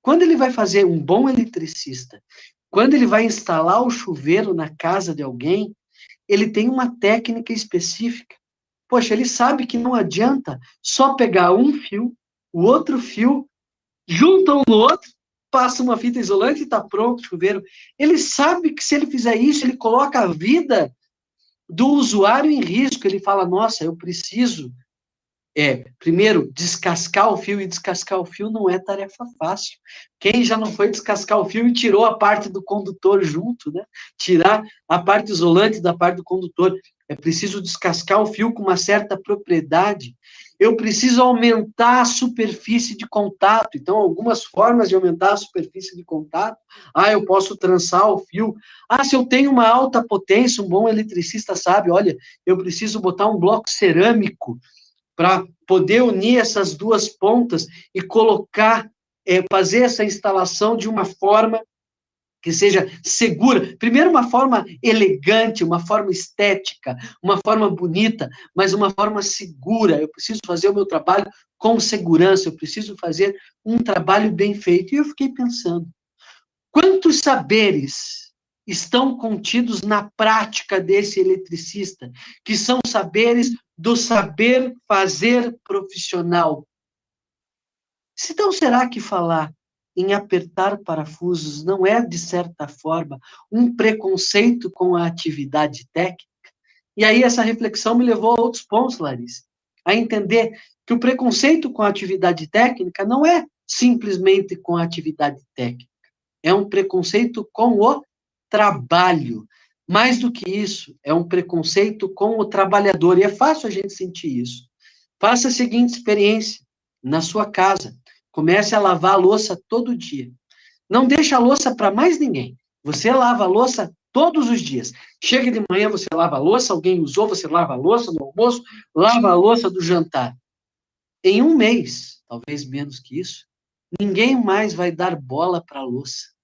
A: Quando ele vai fazer um bom eletricista, quando ele vai instalar o chuveiro na casa de alguém, ele tem uma técnica específica. Poxa, ele sabe que não adianta só pegar um fio, o outro fio, junta um no outro, passa uma fita isolante e está pronto o chuveiro. Ele sabe que se ele fizer isso, ele coloca a vida do usuário em risco. Ele fala, nossa, eu preciso, primeiro, descascar o fio, e descascar o fio não é tarefa fácil. Quem já não foi descascar o fio e tirou a parte do condutor junto, né? Tirar a parte isolante da parte do condutor. É preciso descascar o fio com uma certa propriedade. Eu preciso aumentar a superfície de contato. Então, algumas formas de aumentar a superfície de contato. Ah, eu posso trançar o fio. Ah, se eu tenho uma alta potência, um bom eletricista sabe, olha, eu preciso botar um bloco cerâmico para poder unir essas duas pontas e colocar, fazer essa instalação de uma forma que seja segura. Primeiro, uma forma elegante, uma forma estética, uma forma bonita, mas uma forma segura. Eu preciso fazer o meu trabalho com segurança, eu preciso fazer um trabalho bem feito. E eu fiquei pensando, quantos saberes estão contidos na prática desse eletricista, que são saberes do saber fazer profissional? Então, será que falar em apertar parafusos não é, de certa forma, um preconceito com a atividade técnica? E aí essa reflexão me levou a outros pontos, Larissa, a entender que o preconceito com a atividade técnica não é simplesmente com a atividade técnica, é um preconceito com o trabalho. Mais do que isso, é um preconceito com o trabalhador, e é fácil a gente sentir isso. Faça a seguinte experiência, na sua casa, comece a lavar a louça todo dia. Não deixe a louça para mais ninguém. Você lava a louça todos os dias. Chega de manhã, você lava a louça, alguém usou, você lava a louça no almoço, lava a louça do jantar. Em um mês, talvez menos que isso, ninguém mais vai dar bola para a louça.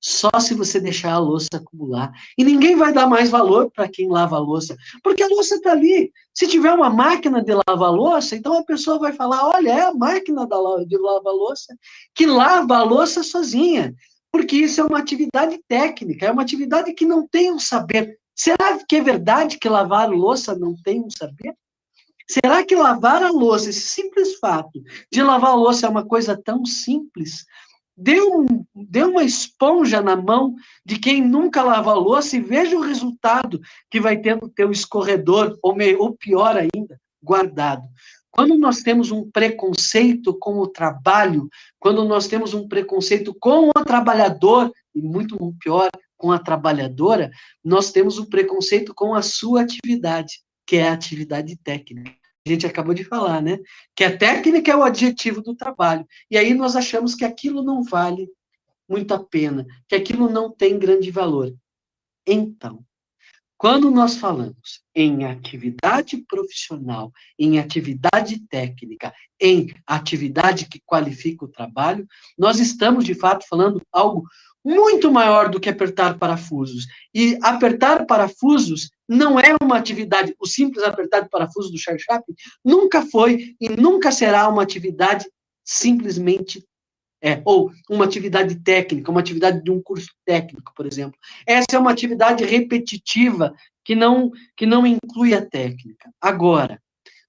A: Só se você deixar a louça acumular. E ninguém vai dar mais valor para quem lava a louça, porque a louça está ali. Se tiver uma máquina de lavar louça, então a pessoa vai falar, olha, é a máquina de lavar louça que lava a louça sozinha, porque isso é uma atividade técnica, é uma atividade que não tem um saber. Será que é verdade que lavar louça não tem um saber? Será que lavar a louça, esse simples fato de lavar a louça é uma coisa tão simples? Dê uma esponja na mão de quem nunca lava a louça e veja o resultado que vai ter no teu escorredor, ou pior ainda, guardado. Quando nós temos um preconceito com o trabalho, quando nós temos um preconceito com o trabalhador, e muito pior, com a trabalhadora, nós temos um preconceito com a sua atividade, que é a atividade técnica. A gente acabou de falar, né? Que a técnica é o adjetivo do trabalho. E aí nós achamos que aquilo não vale muito a pena, que aquilo não tem grande valor. Então, Quando nós falamos em atividade profissional, em atividade técnica, em atividade que qualifica o trabalho, nós estamos, de fato, falando algo muito maior do que apertar parafusos. E apertar parafusos não é uma atividade, o simples apertar de parafusos do Charles Chaplin nunca foi e nunca será uma atividade simplesmente ou uma atividade técnica, uma atividade de um curso técnico, por exemplo. Essa é uma atividade repetitiva que não inclui a técnica. Agora,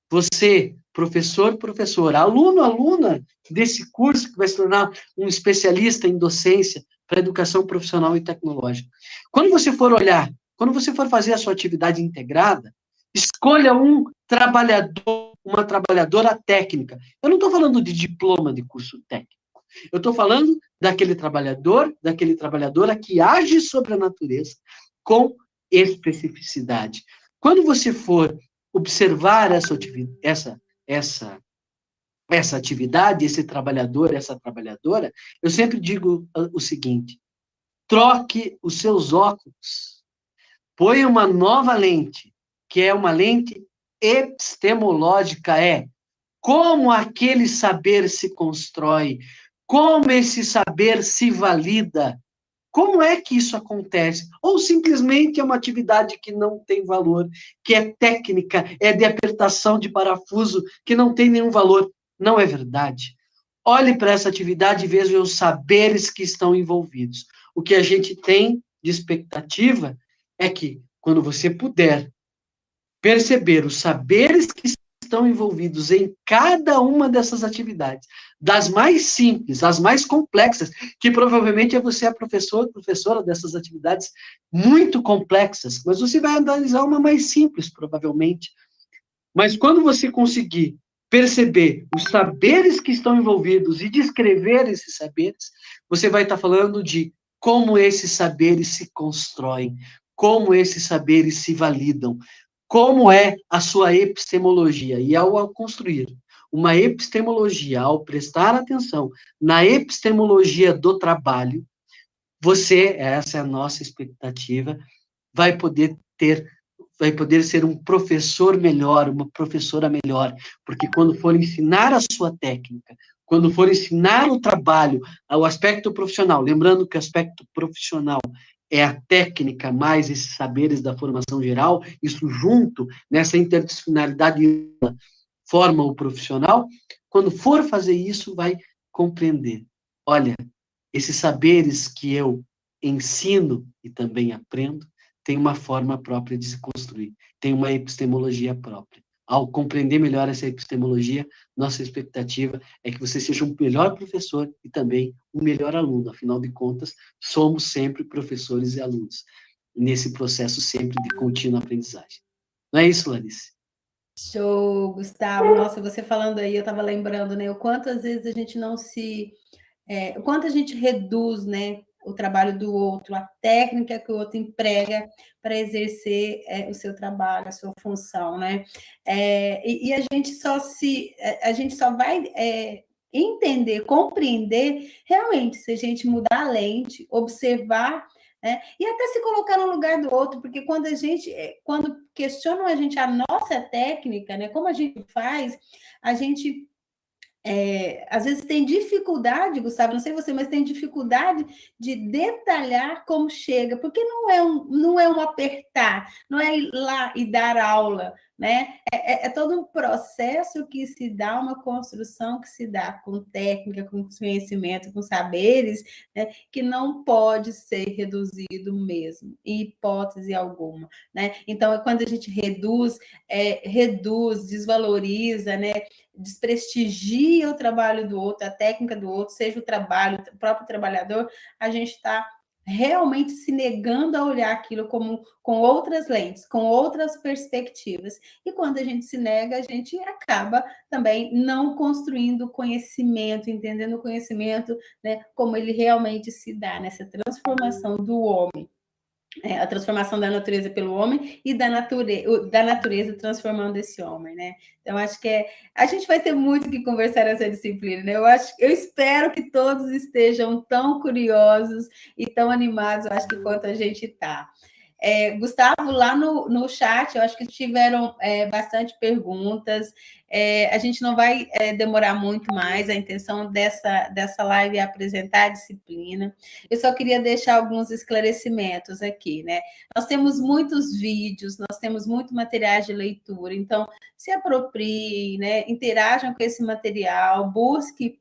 A: você, professor, professora, aluno, aluna desse curso que vai se tornar um especialista em docência para educação profissional e tecnológica. Quando você for olhar, quando você for fazer a sua atividade integrada, escolha um trabalhador, uma trabalhadora técnica. Eu não estou falando de diploma de curso técnico. Eu estou falando daquele trabalhador, daquele trabalhadora que age sobre a natureza com especificidade. Quando você for observar essa atividade, esse trabalhador, essa trabalhadora, eu sempre digo o seguinte: troque os seus óculos, põe uma nova lente, que é uma lente epistemológica, como aquele saber se constrói, como esse saber se valida, como é que isso acontece? Ou simplesmente é uma atividade que não tem valor, que é técnica, é de apertação de parafuso, que não tem nenhum valor. Não é verdade. Olhe para essa atividade e veja os saberes que estão envolvidos. O que a gente tem de expectativa é que, quando você puder perceber os saberes que estão envolvidos em cada uma dessas atividades, das mais simples às mais complexas, que provavelmente você é professora dessas atividades muito complexas, mas você vai analisar uma mais simples, provavelmente. Mas quando você conseguir perceber os saberes que estão envolvidos e descrever esses saberes, você vai estar falando de como esses saberes se constroem, como esses saberes se validam, como é a sua epistemologia. E ao construir uma epistemologia, ao prestar atenção na epistemologia do trabalho, você, essa é a nossa expectativa, vai poder ser um professor melhor, uma professora melhor, porque quando for ensinar a sua técnica, quando for ensinar o trabalho, o aspecto profissional, lembrando que o aspecto profissional é a técnica mais esses saberes da formação geral, isso junto, nessa interdisciplinaridade, forma o profissional, quando for fazer isso, vai compreender. Olha, esses saberes que eu ensino e também aprendo, tem uma forma própria de se construir, tem uma epistemologia própria. Ao compreender melhor essa epistemologia, nossa expectativa é que você seja um melhor professor e também um melhor aluno. Afinal de contas, somos sempre professores e alunos, nesse processo sempre de contínua aprendizagem. Não é isso, Larissa?
B: Show, Gustavo. Nossa, você falando aí, eu estava lembrando, né? O quanto às vezes a gente não se... o quanto a gente reduz, né? O trabalho do outro, a técnica que o outro emprega para exercer o seu trabalho, a sua função, né? E a gente só vai entender, compreender realmente se a gente mudar a lente, observar, né? E até se colocar no lugar do outro, porque quando questionam a gente a nossa técnica, né? Como a gente faz, a gente às vezes tem dificuldade, Gustavo, não sei você, mas tem dificuldade de detalhar como chega, porque não é um apertar, não é ir lá e dar aula, né? É todo um processo que se dá, uma construção que se dá com técnica, com conhecimento, com saberes, né? Que não pode ser reduzido mesmo, em hipótese alguma, né? Então, quando a gente reduz, desvaloriza, né? Desprestigia o trabalho do outro, a técnica do outro, seja o trabalho, o próprio trabalhador, a gente está realmente se negando a olhar aquilo com outras lentes, com outras perspectivas. E quando a gente se nega, a gente acaba também não construindo conhecimento, entendendo o conhecimento, né, como ele realmente se dá nessa transformação do homem. A transformação da natureza pelo homem e da natureza transformando esse homem, né? Então, acho que a gente vai ter muito que conversar nessa disciplina, né? Eu espero que todos estejam tão curiosos e tão animados, eu acho que quanto a gente está. Gustavo, lá no chat, eu acho que tiveram bastante perguntas. A gente não vai demorar muito mais, a intenção dessa live é apresentar a disciplina. Eu só queria deixar alguns esclarecimentos aqui, né? Nós temos muitos vídeos, nós temos muito materiais de leitura, então se aproprie, né? Interajam com esse material, busque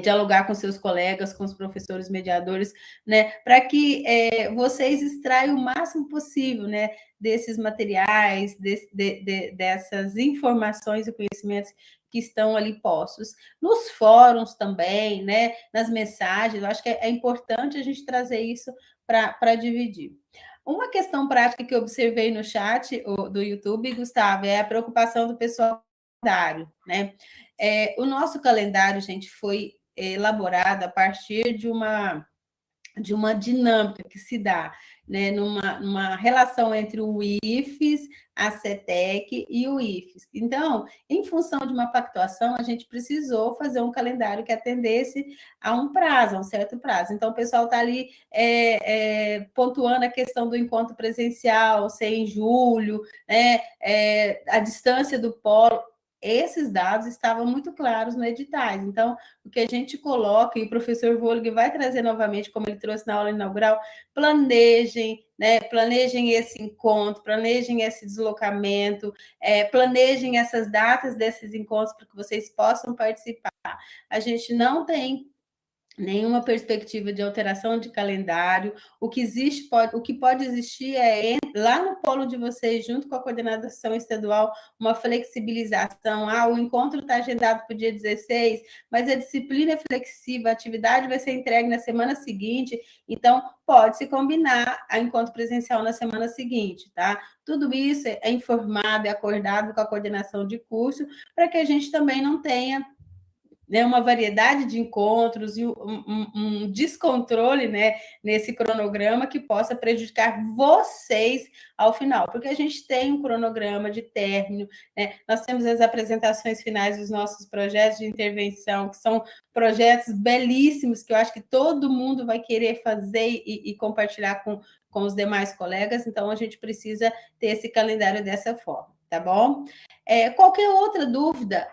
B: dialogar com seus colegas, com os professores mediadores, né, para que vocês extraiam o máximo possível, né, desses materiais, dessas informações e conhecimentos que estão ali postos. Nos fóruns também, né, nas mensagens, eu acho que é importante a gente trazer isso para dividir. Uma questão prática que eu observei no chat do YouTube, Gustavo, é a preocupação do pessoal calendário, né? O nosso calendário, gente, foi elaborado a partir de uma dinâmica que se dá, né, numa relação entre o IFES, a CETEC e o IFES. Então, em função de uma pactuação, a gente precisou fazer um calendário que atendesse a um prazo, a um certo prazo. Então, o pessoal está ali pontuando a questão do encontro presencial, ser em julho, né, a distância do polo. Esses dados estavam muito claros no editais. Então, o que a gente coloca, e o professor Volg vai trazer novamente, como ele trouxe na aula inaugural, planejem, né? Planejem esse encontro, planejem esse deslocamento, planejem essas datas desses encontros para que vocês possam participar. A gente não tem nenhuma perspectiva de alteração de calendário. O que existe o que pode existir lá no polo de vocês, junto com a coordenação estadual, uma flexibilização. O encontro está agendado para o dia 16, mas a disciplina é flexível, a atividade vai ser entregue na semana seguinte, então pode-se combinar a encontro presencial na semana seguinte, tá? Tudo isso é informado, é acordado com a coordenação de curso, para que a gente também não tenha uma variedade de encontros e um descontrole, né, nesse cronograma que possa prejudicar vocês ao final, porque a gente tem um cronograma de término, né? Nós temos as apresentações finais dos nossos projetos de intervenção, que são projetos belíssimos, que eu acho que todo mundo vai querer fazer e compartilhar com os demais colegas, então a gente precisa ter esse calendário dessa forma, tá bom? Qualquer outra dúvida,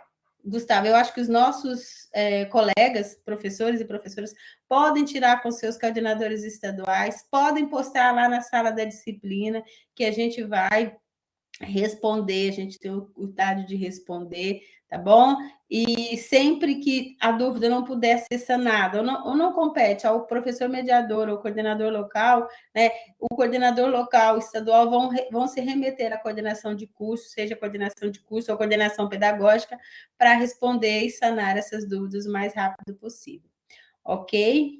B: Gustavo, eu acho que os nossos colegas, professores e professoras, podem tirar com seus coordenadores estaduais, podem postar lá na sala da disciplina, que a gente vai responder, a gente tem o cuidado de responder, tá bom? E sempre que a dúvida não puder ser sanada, ou não compete ao professor mediador ou coordenador local, né? O coordenador local estadual vão se remeter à coordenação de curso, seja coordenação de curso ou coordenação pedagógica, para responder e sanar essas dúvidas o mais rápido possível. Ok?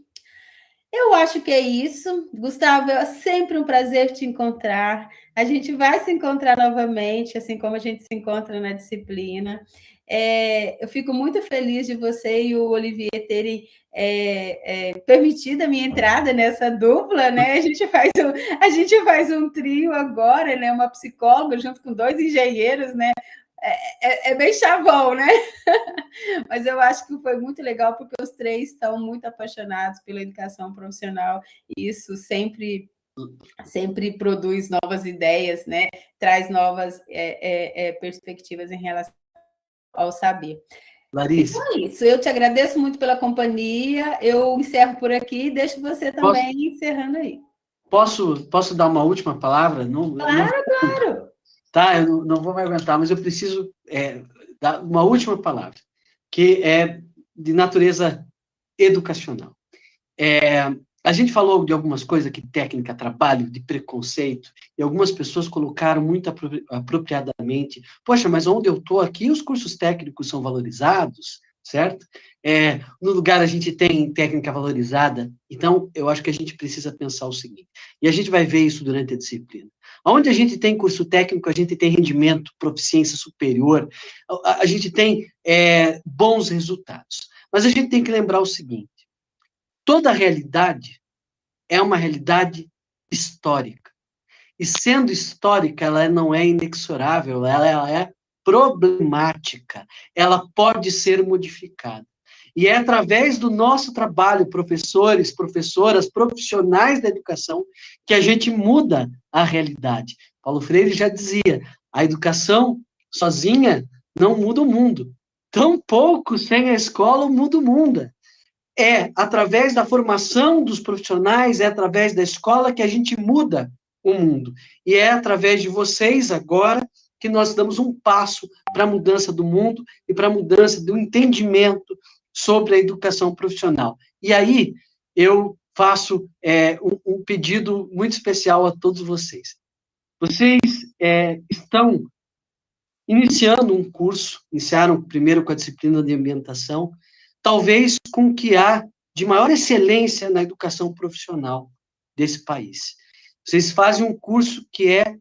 B: Eu acho que é isso. Gustavo, é sempre um prazer te encontrar. A gente vai se encontrar novamente, assim como a gente se encontra na disciplina. Eu fico muito feliz de você e o Olivier terem permitido a minha entrada nessa dupla, né? A gente faz um trio agora, né? Uma psicóloga junto com 2 engenheiros, né? É bem chavão, né? Mas eu acho que foi muito legal, porque os 3 estão muito apaixonados pela educação profissional, e isso sempre produz novas ideias, né? Traz novas perspectivas em relação ao saber.
A: Larissa.
B: Então é isso, eu te agradeço muito pela companhia, eu encerro por aqui, deixo você também encerrando aí.
A: Posso dar uma última palavra?
B: Claro.
A: Tá, eu não vou me aguentar, mas eu preciso dar uma última palavra, que é de natureza educacional. A gente falou de algumas coisas aqui, técnica, trabalho, de preconceito, e algumas pessoas colocaram muito apropriadamente, poxa, mas onde eu estou aqui, os cursos técnicos são valorizados, certo? No lugar a gente tem técnica valorizada, então eu acho que a gente precisa pensar o seguinte, e a gente vai ver isso durante a disciplina. Onde a gente tem curso técnico, a gente tem rendimento, proficiência superior, a gente tem bons resultados. Mas a gente tem que lembrar o seguinte, toda realidade é uma realidade histórica. E sendo histórica, ela não é inexorável, ela é problemática, ela pode ser modificada. E é através do nosso trabalho, professores, professoras, profissionais da educação, que a gente muda a realidade. Paulo Freire já dizia, a educação sozinha não muda o mundo. Tampouco sem a escola muda o mundo. É através da formação dos profissionais, é através da escola que a gente muda o mundo. E é através de vocês agora que nós damos um passo para a mudança do mundo e para a mudança do entendimento sobre a educação profissional. E aí eu faço um pedido muito especial a todos vocês. Vocês estão iniciando um curso, iniciaram primeiro com a disciplina de ambientação, talvez com o que há de maior excelência na educação profissional desse país. Vocês fazem um curso que é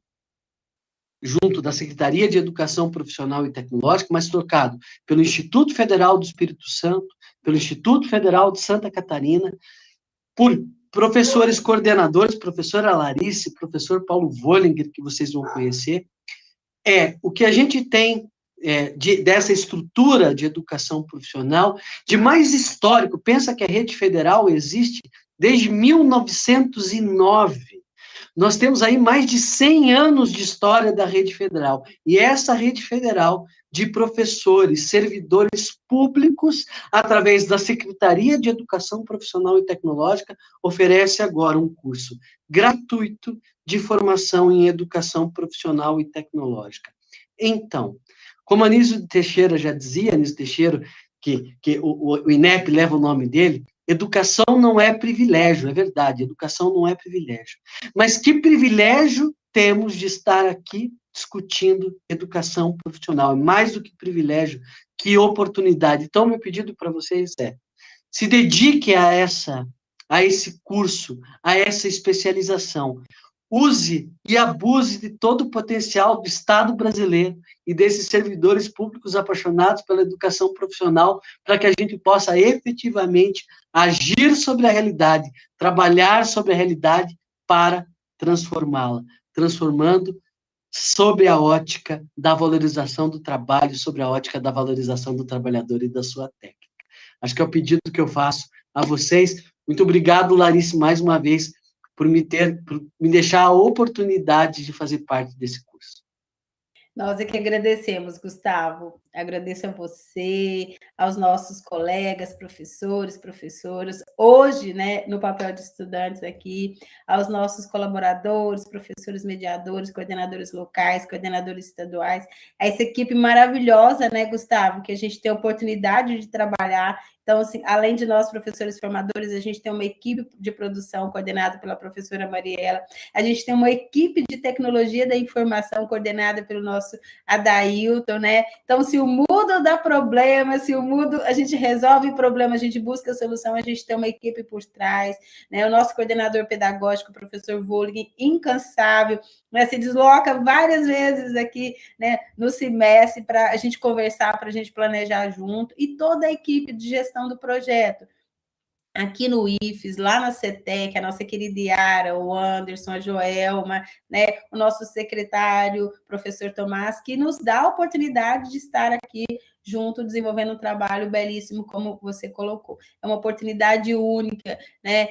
A: junto da Secretaria de Educação Profissional e Tecnológica, mas trocado pelo Instituto Federal do Espírito Santo, pelo Instituto Federal de Santa Catarina, por professores coordenadores, professora Larice, professor Paulo Vollinger, que vocês vão conhecer. O que a gente tem dessa estrutura de educação profissional, de mais histórico. Pensa que a rede federal existe desde 1909. Nós temos aí mais de 100 anos de história da rede federal. E essa rede federal de professores, servidores públicos, através da Secretaria de Educação Profissional e Tecnológica, oferece agora um curso gratuito de formação em educação profissional e tecnológica. Então, como Anísio Teixeira já dizia, Anísio Teixeira, que o INEP leva o nome dele, educação não é privilégio, é verdade, educação não é privilégio. Mas que privilégio temos de estar aqui discutindo educação profissional? É mais do que privilégio, que oportunidade. Então, meu pedido para vocês se dedique a esse curso, a essa especialização. Use e abuse de todo o potencial do Estado brasileiro e desses servidores públicos apaixonados pela educação profissional, para que a gente possa efetivamente agir sobre a realidade, trabalhar sobre a realidade para transformá-la, transformando sob a ótica da valorização do trabalho, sobre a ótica da valorização do trabalhador e da sua técnica. Acho que é o pedido que eu faço a vocês. Muito obrigado, Larice, mais uma vez, por me deixar a oportunidade de fazer parte desse curso.
B: Nós é que agradecemos, Gustavo. Agradeço a você, aos nossos colegas, professores, professoras, hoje, né, no papel de estudantes aqui, aos nossos colaboradores, professores mediadores, coordenadores locais, coordenadores estaduais, a essa equipe maravilhosa, né, Gustavo, que a gente tem a oportunidade de trabalhar. Então, assim, além de nós, professores formadores, a gente tem uma equipe de produção coordenada pela professora Mariela, a gente tem uma equipe de tecnologia da informação coordenada pelo nosso Adailton, né? Então, se o mundo dá problema, se o mundo, a gente resolve o problema, a gente busca a solução, a gente tem uma equipe por trás, né? O nosso coordenador pedagógico, o professor Vollinger, incansável, né? Se desloca várias vezes aqui, né, no semestre para a gente conversar, para a gente planejar junto, e toda a equipe de gestão do projeto. Aqui no IFES, lá na CETEC, a nossa querida Yara, o Anderson, a Joelma, né, o nosso secretário, professor Tomás, que nos dá a oportunidade de estar aqui junto, desenvolvendo um trabalho belíssimo, como você colocou. É uma oportunidade única, né?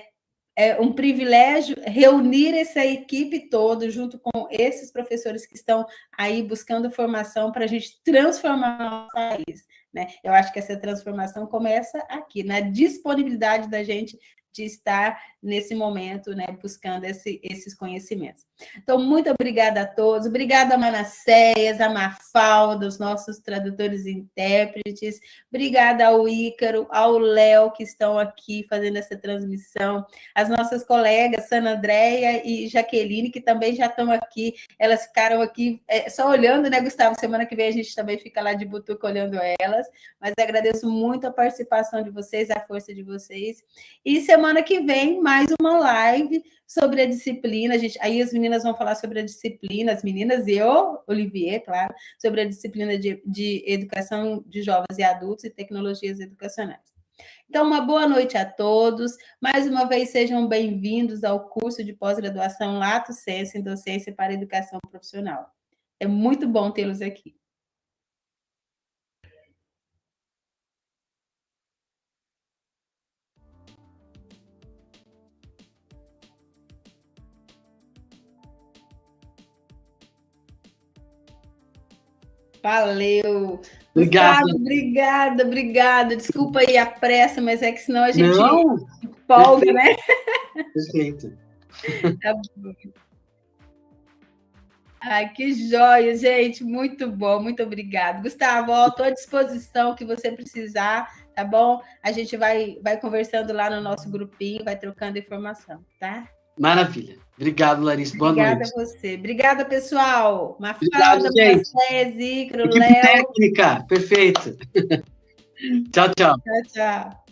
B: É um privilégio reunir essa equipe toda, junto com esses professores que estão aí buscando formação para a gente transformar o nosso país, né? Eu acho que essa transformação começa aqui, na disponibilidade da gente de estar nesse momento, né, buscando esses conhecimentos. Então, muito obrigada a todos, obrigada a Manasséias, a Mafalda, os nossos tradutores e intérpretes, obrigada ao Ícaro, ao Léo, que estão aqui fazendo essa transmissão, as nossas colegas, Sana Andréia e Jaqueline, que também já estão aqui, elas ficaram aqui só olhando, né, Gustavo? Semana que vem a gente também fica lá de butuca olhando elas, mas agradeço muito a participação de vocês, a força de vocês, e semana que vem, mais uma live sobre a disciplina, aí as meninas vão falar sobre a disciplina, as meninas e eu, Olivier, claro, sobre a disciplina de educação de jovens e adultos e tecnologias educacionais. Então, uma boa noite a todos. Mais uma vez, sejam bem-vindos ao curso de pós-graduação Lato Sensu em Docência para Educação Profissional. É muito bom tê-los aqui. Valeu.
A: Obrigado.
B: Gustavo, obrigada. Desculpa aí a pressa, mas é que senão a gente
A: Não,
B: empolga, né?
A: perfeito.
B: Tá bom. Ai, que joia, gente. Muito bom, muito obrigada. Gustavo, estou à disposição que você precisar, tá bom? A gente vai conversando lá no nosso grupinho, vai trocando informação, tá?
A: Maravilha. Obrigado, Larissa. Boa
B: Obrigada
A: noite.
B: a você. Obrigada, pessoal.
A: Obrigado,
B: Mafalda,
A: gente.
B: Macés, Icaro,
A: Equipe
B: Léo.
A: técnica, perfeito. Tchau, tchau.
B: Tchau, tchau.